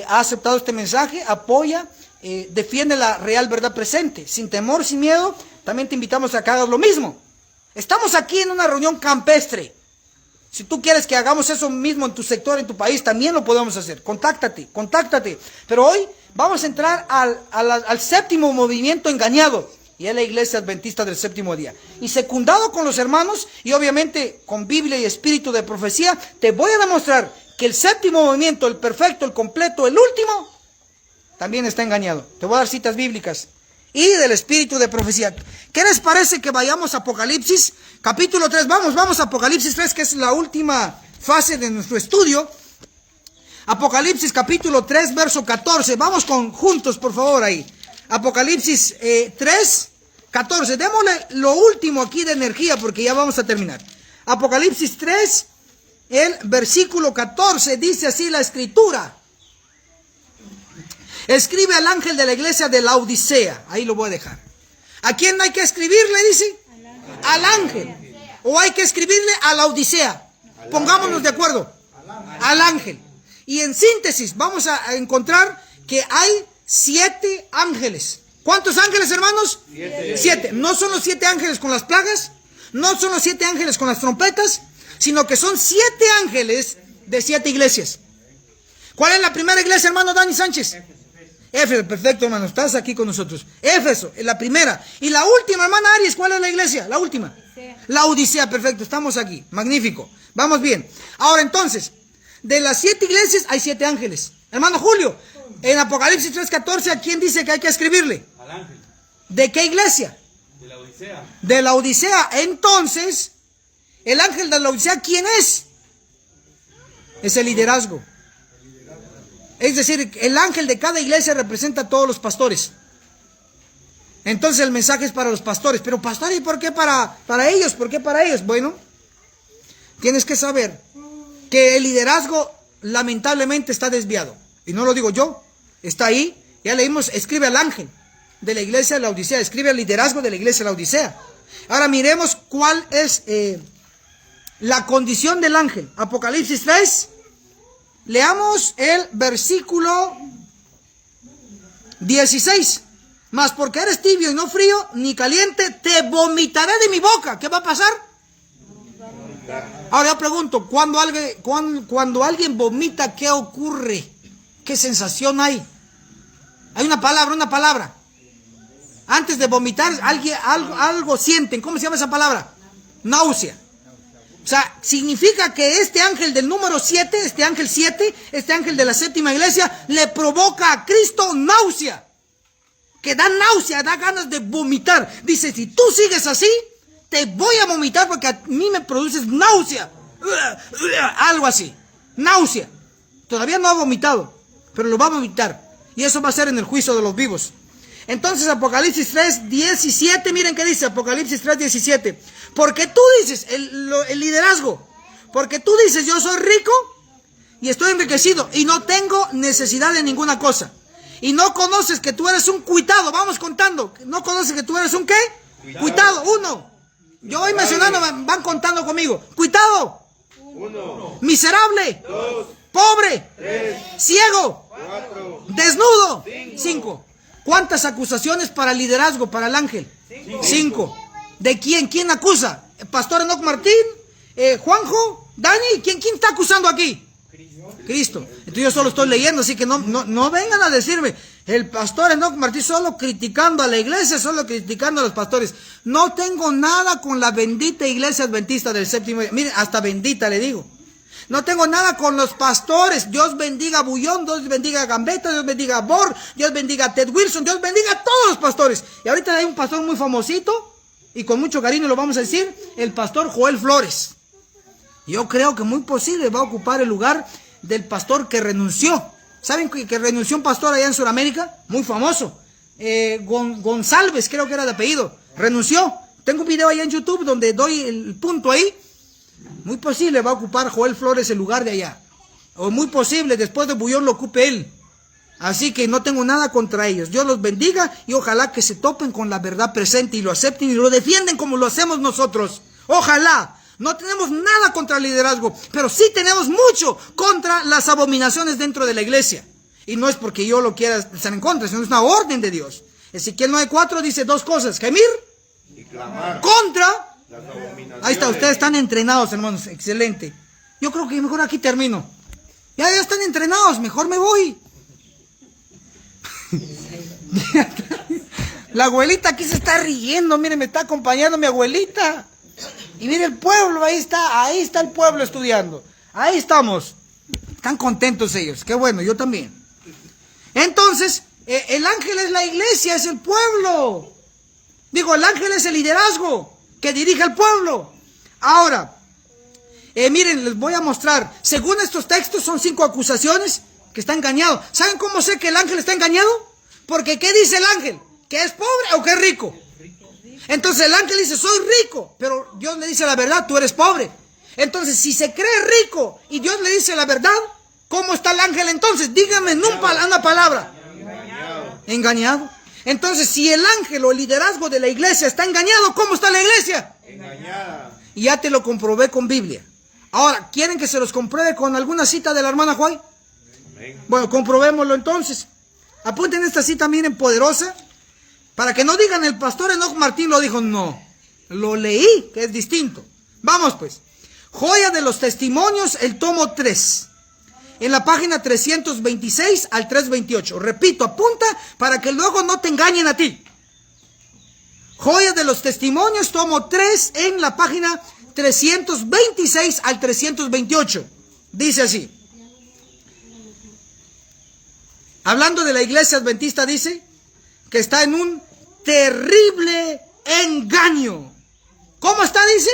ha aceptado este mensaje, apoya, defiende la real verdad presente, sin temor, sin miedo. También te invitamos a que hagas lo mismo. Estamos aquí en una reunión campestre. Si tú quieres que hagamos eso mismo en tu sector, en tu país, también lo podemos hacer. Contáctate. Pero hoy vamos a entrar al séptimo movimiento engañado. Y es la iglesia adventista del séptimo día. Y secundado con los hermanos, y obviamente con Biblia y espíritu de profecía, te voy a demostrar que el séptimo movimiento, el perfecto, el completo, el último, también está engañado. Te voy a dar citas bíblicas. Y del espíritu de profecía. ¿Qué les parece que vayamos a Apocalipsis? Capítulo 3, vamos a Apocalipsis 3, que es la última fase de nuestro estudio. Apocalipsis capítulo 3, verso 14. Vamos juntos, por favor, ahí. Apocalipsis 3, 14. Démosle lo último aquí de energía, porque ya vamos a terminar. Apocalipsis 3, el versículo 14, dice así la escritura. Escribe al ángel de la iglesia de la Odisea. Ahí lo voy a dejar. ¿A quién hay que escribirle, dice? Al ángel. ¿O hay que escribirle a la Odisea? Pongámonos de acuerdo. Al ángel. Y en síntesis vamos a encontrar que hay 7 ángeles. ¿Cuántos ángeles, hermanos? 7. No son los 7 ángeles con las plagas. No son los 7 ángeles con las trompetas. Sino que son 7 ángeles de 7 iglesias. ¿Cuál es la primera iglesia, hermano Dani Sánchez? Éfeso, perfecto, hermano, estás aquí con nosotros. Éfeso, es la primera. Y la última, hermana Aries, ¿cuál es la iglesia? La última. La Odisea, perfecto, estamos aquí. Magnífico. Vamos bien. Ahora entonces, de las 7 iglesias hay 7 ángeles. Hermano Julio, en Apocalipsis 3:14, ¿a quién dice que hay que escribirle? Al ángel. ¿De qué iglesia? De la Odisea. De la Odisea. Entonces, el ángel de la Odisea, ¿quién es? Es el liderazgo. Es decir, el ángel de cada iglesia representa a todos los pastores. Entonces el mensaje es para los pastores. Pero pastores, ¿y por qué para ellos? ¿Por qué para ellos? Bueno, tienes que saber que el liderazgo lamentablemente está desviado. Y no lo digo yo, está ahí. Ya leímos, escribe al ángel de la iglesia de la Odisea, escribe al liderazgo de la iglesia de la Odisea. Ahora miremos cuál es la condición del ángel. Apocalipsis 3, leamos el versículo 16. Mas porque eres tibio y no frío, ni caliente, te vomitaré de mi boca. ¿Qué va a pasar? Ahora yo pregunto, cuando alguien vomita, ¿qué ocurre? ¿Qué sensación hay? Hay una palabra. Antes de vomitar, algo sienten. ¿Cómo se llama esa palabra? Náusea. O sea, significa que este ángel del número 7, este ángel 7, este ángel de la séptima iglesia, le provoca a Cristo náusea. Que da náusea, da ganas de vomitar. Dice, si tú sigues así, te voy a vomitar porque a mí me produces náusea. Algo así. Náusea. Todavía no ha vomitado, pero lo va a vomitar. Y eso va a ser en el juicio de los vivos. Entonces Apocalipsis 3:17, miren qué dice Apocalipsis 3:17. Porque tú dices, el liderazgo, porque tú dices, yo soy rico y estoy enriquecido y no tengo necesidad de ninguna cosa. Y no conoces que tú eres un cuitado, vamos contando. No conoces que tú eres un ¿qué? Cuitado, 1. Yo voy mencionando, van contando conmigo. Cuitado, 1. Miserable, 2. Pobre, 3. Ciego, 4. Desnudo, 5. ¿Cuántas acusaciones para el liderazgo, para el ángel? 5. ¿De quién? ¿Quién acusa? ¿Pastor Enoch Martín? ¿Juanjo? ¿Dani? ¿Quién está acusando aquí? Cristo. Entonces yo solo estoy leyendo, así que no vengan a decirme, el pastor Enoch Martín solo criticando a la iglesia, solo criticando a los pastores. No tengo nada con la bendita iglesia adventista del séptimo día. Miren, hasta bendita le digo. No tengo nada con los pastores. Dios bendiga a Bullón, Dios bendiga a Gambetta, Dios bendiga a Bor, Dios bendiga a Ted Wilson, Dios bendiga a todos los pastores. Y ahorita hay un pastor muy famosito, y con mucho cariño lo vamos a decir, el pastor Joel Flores. Yo creo que muy posible va a ocupar el lugar del pastor que renunció. ¿Saben que renunció un pastor allá en Sudamérica? Muy famoso. González, creo que era de apellido. Renunció. Tengo un video allá en YouTube donde doy el punto ahí. Muy posible va a ocupar Joel Flores el lugar de allá. O muy posible después de Bullón lo ocupe él. Así que no tengo nada contra ellos. Dios los bendiga y ojalá que se topen con la verdad presente y lo acepten y lo defienden como lo hacemos nosotros. Ojalá. No tenemos nada contra el liderazgo, pero sí tenemos mucho contra las abominaciones dentro de la iglesia. Y no es porque yo lo quiera estar en contra, sino es una orden de Dios. Ezequiel 9:4 dice 2 cosas: gemir y clamar contra las abominaciones. Ahí está, ustedes están entrenados, hermanos, excelente. Yo creo que mejor aquí termino. Ya están entrenados, mejor me voy. La abuelita aquí se está riendo, miren, me está acompañando mi abuelita. Y mire el pueblo, ahí está el pueblo estudiando. Ahí estamos. Están contentos ellos, qué bueno, yo también. Entonces, el ángel es la iglesia, es el pueblo. Digo, el ángel es el liderazgo que dirige al pueblo. Ahora, miren, les voy a mostrar. Según estos textos son 5 acusaciones que está engañado. ¿Saben cómo sé que el ángel está engañado? Porque ¿qué dice el ángel? ¿Que es pobre o que es rico? Entonces el ángel dice, soy rico, pero Dios le dice la verdad, tú eres pobre. Entonces, si se cree rico y Dios le dice la verdad, ¿cómo está el ángel entonces? Díganme en una palabra. Engañado. Entonces, si el ángel o el liderazgo de la iglesia está engañado, ¿cómo está la iglesia? Engañada. Y ya te lo comprobé con Biblia. Ahora, ¿quieren que se los compruebe con alguna cita de la hermana Juay? Bueno, comprobémoslo entonces. Apunten esta cita, miren, poderosa. Para que no digan el pastor Enoch Martín lo dijo, no. Lo leí, que es distinto. Vamos pues. Joya de los Testimonios, el tomo 3. En la página 326 al 328. Repito, apunta para que luego no te engañen a ti. Joya de los Testimonios, tomo 3, en la página 326 al 328. Dice así. hablando de la iglesia adventista, dice que está en un terrible engaño. ¿Cómo está, dice?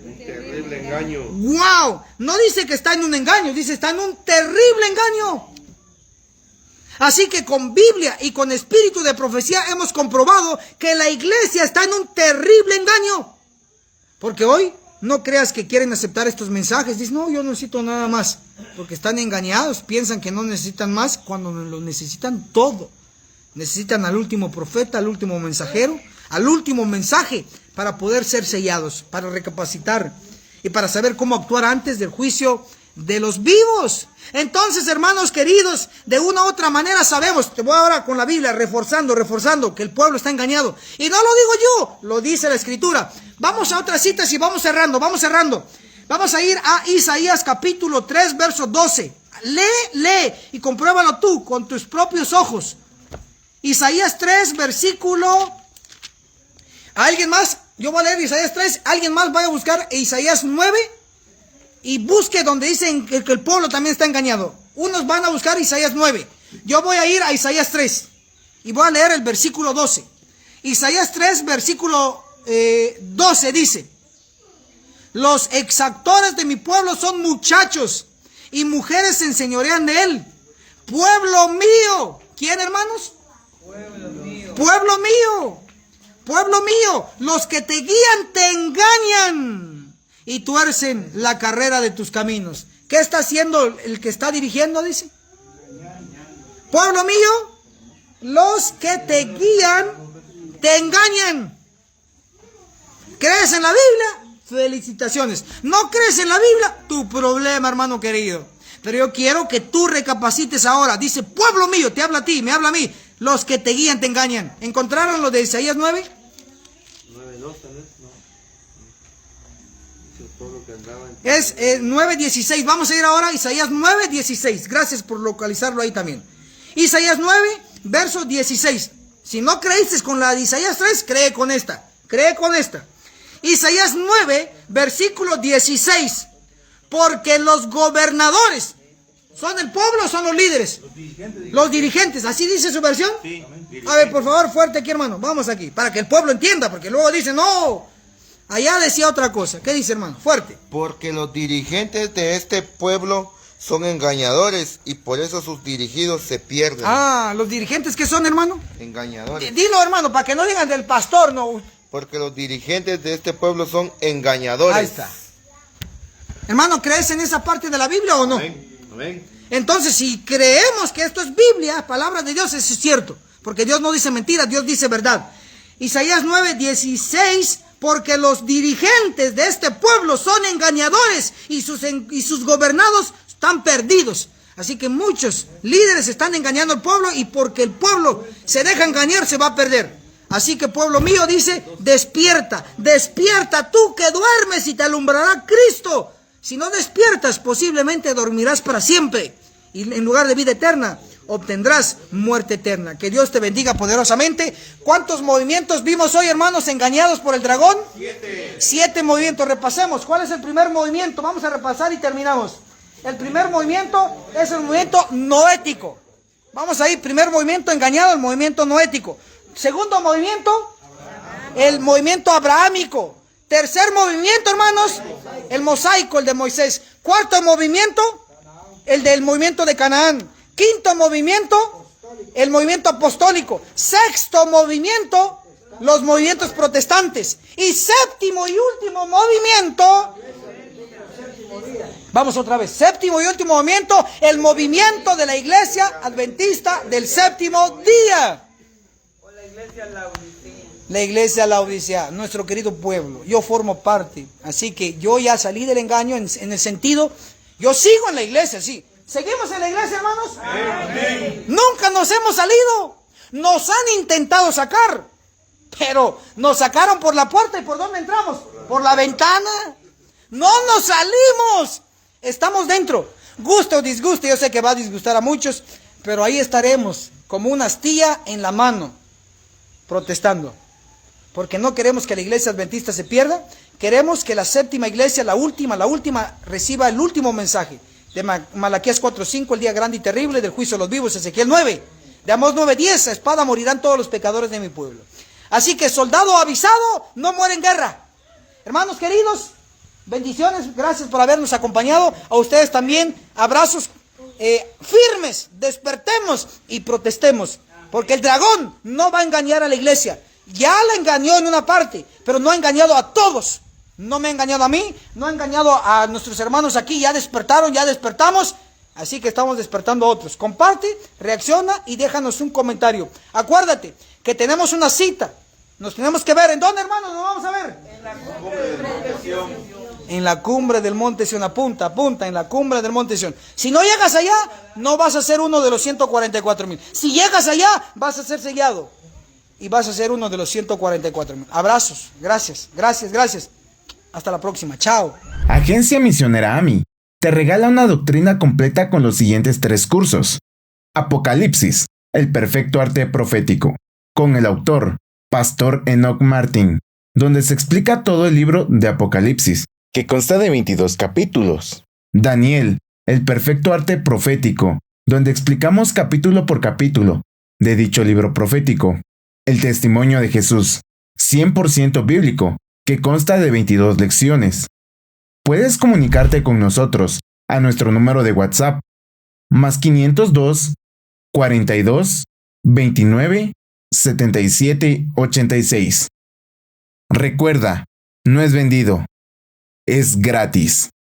Un terrible engaño. ¡Wow! No dice que está en un engaño, dice está en un terrible engaño. Así que con Biblia y con espíritu de profecía hemos comprobado que la iglesia está en un terrible engaño. Porque hoy no creas que quieren aceptar estos mensajes. Dicen, no, yo no necesito nada más. Porque están engañados, piensan que no necesitan más cuando lo necesitan todo. Necesitan al último profeta, al último mensajero, al último mensaje para poder ser sellados, para recapacitar y para saber cómo actuar antes del juicio de los vivos. Entonces, hermanos queridos, de una u otra manera sabemos, te voy ahora con la Biblia reforzando que el pueblo está engañado. Y no lo digo yo, lo dice la Escritura. Vamos a otras citas y vamos cerrando. Vamos a ir a Isaías capítulo 3, verso 12. Lee y compruébalo tú con tus propios ojos. Isaías 3, versículo... ¿Alguien más? Yo voy a leer Isaías 3. ¿Alguien más vaya a buscar Isaías 9? Y busque donde dicen que el pueblo también está engañado. Unos van a buscar Isaías 9. Yo voy a ir a Isaías 3. Y voy a leer el versículo 12. Isaías 3, versículo 12 dice: los exactores de mi pueblo son muchachos, y mujeres se enseñorean de él. Pueblo mío. ¿Quién, hermanos? Pueblo mío. Pueblo mío. Pueblo mío. Los que te guían te engañan y tuercen la carrera de tus caminos. ¿Qué está haciendo el que está dirigiendo? Dice. Pueblo mío, los que te guían te engañan. ¿Crees en la Biblia? Felicitaciones. ¿No crees en la Biblia? Tu problema, hermano querido. Pero yo quiero que tú recapacites ahora. Dice, pueblo mío, te habla a ti, me habla a mí. Los que te guían te engañan. ¿Encontraron lo de Isaías 9? 9:2 tal vez, no. Dice el pueblo que andaba en... Es 9:16. Vamos a ir ahora a Isaías 9:16. Gracias por localizarlo ahí también. Isaías 9, verso 16. Si no creíste con la de Isaías 3, cree con esta. Cree con esta. Isaías 9, versículo 16. Porque los gobernadores son el pueblo o son los líderes. Los dirigentes. ¿Así dice su versión? Sí, A ver, por favor, fuerte aquí, hermano. Vamos aquí, para que el pueblo entienda, porque luego dicen, no, allá decía otra cosa. ¿Qué dice, hermano? Fuerte. porque los dirigentes de este pueblo son engañadores y por eso sus dirigidos se pierden. Ah, los dirigentes, ¿qué son, hermano? Engañadores. Dilo, hermano, para que no digan del pastor, no. Porque los dirigentes de este pueblo son engañadores. Ahí está. Hermano, ¿crees en esa parte de la Biblia o no? Amén. Amén. Entonces, si creemos que esto es Biblia, palabra de Dios, eso es cierto. Porque Dios no dice mentiras, Dios dice verdad. Isaías 9:16, porque los dirigentes de este pueblo son engañadores y sus gobernados están perdidos. Así que muchos líderes están engañando al pueblo y porque el pueblo se deja engañar, se va a perder. Así que pueblo mío, dice, despierta, despierta tú que duermes y te alumbrará Cristo. Si no despiertas, posiblemente dormirás para siempre y en lugar de vida eterna obtendrás muerte eterna. Que Dios te bendiga poderosamente. ¿Cuántos movimientos vimos hoy, hermanos, engañados por el dragón? 7 movimientos. Repasemos. ¿Cuál es el primer movimiento? Vamos a repasar y terminamos. El primer movimiento es el movimiento noético. Vamos a ir, primer movimiento engañado, el movimiento noético. Segundo movimiento, el movimiento abrahámico. Tercer movimiento, hermanos, el mosaico, el de Moisés. Cuarto movimiento, el del movimiento de Canaán. Quinto movimiento, el movimiento apostólico. Sexto movimiento, los movimientos protestantes. Y séptimo y último movimiento, vamos otra vez, séptimo y último movimiento, el movimiento de la iglesia adventista del séptimo día. O la iglesia Laodicea. La iglesia Laodicea, nuestro querido pueblo. Yo formo parte, así que yo ya salí del engaño en el sentido, yo sigo en la iglesia, sí. ¿Seguimos en la iglesia, hermanos? Amén. Nunca nos hemos salido. Nos han intentado sacar, pero nos sacaron por la puerta. ¿Y por dónde entramos? Por la ventana. No nos salimos. Estamos dentro. Guste o disguste, yo sé que va a disgustar a muchos, pero ahí estaremos como una astilla en la mano, protestando. Porque no queremos que la iglesia adventista se pierda. Queremos que la séptima iglesia, la última, reciba el último mensaje. de Malaquías 4:5, el día grande y terrible del juicio de los vivos, Ezequiel 9, de Amós 9:10, a espada morirán todos los pecadores de mi pueblo. Así que soldado avisado no muere en guerra. Hermanos queridos, bendiciones, gracias por habernos acompañado. A ustedes también, abrazos firmes, despertemos y protestemos, porque el dragón no va a engañar a la iglesia. Ya la engañó en una parte, pero no ha engañado a todos. No me ha engañado a mí, no ha engañado a nuestros hermanos aquí. Ya despertaron, ya despertamos, así que estamos despertando a otros. Comparte, reacciona y déjanos un comentario. Acuérdate que tenemos una cita. Nos tenemos que ver. ¿En dónde, hermanos? Nos vamos a ver. En la cumbre del monte Sión. Apunta, en la cumbre del monte Sión. Si no llegas allá, no vas a ser uno de los 144,000. Si llegas allá, vas a ser sellado. Y vas a ser uno de los 144,000. Abrazos. Gracias. Hasta la próxima. Chao. Agencia Misionera AMI te regala una doctrina completa con los siguientes 3 cursos. Apocalipsis, el perfecto arte profético, con el autor, Pastor Enoch Martin, donde se explica todo el libro de Apocalipsis, que consta de 22 capítulos. Daniel, el perfecto arte profético, donde explicamos capítulo por capítulo de dicho libro profético. El testimonio de Jesús, 100% bíblico, que consta de 22 lecciones. Puedes comunicarte con nosotros a nuestro número de WhatsApp, más 502 42 29 77 86. Recuerda, no es vendido, es gratis.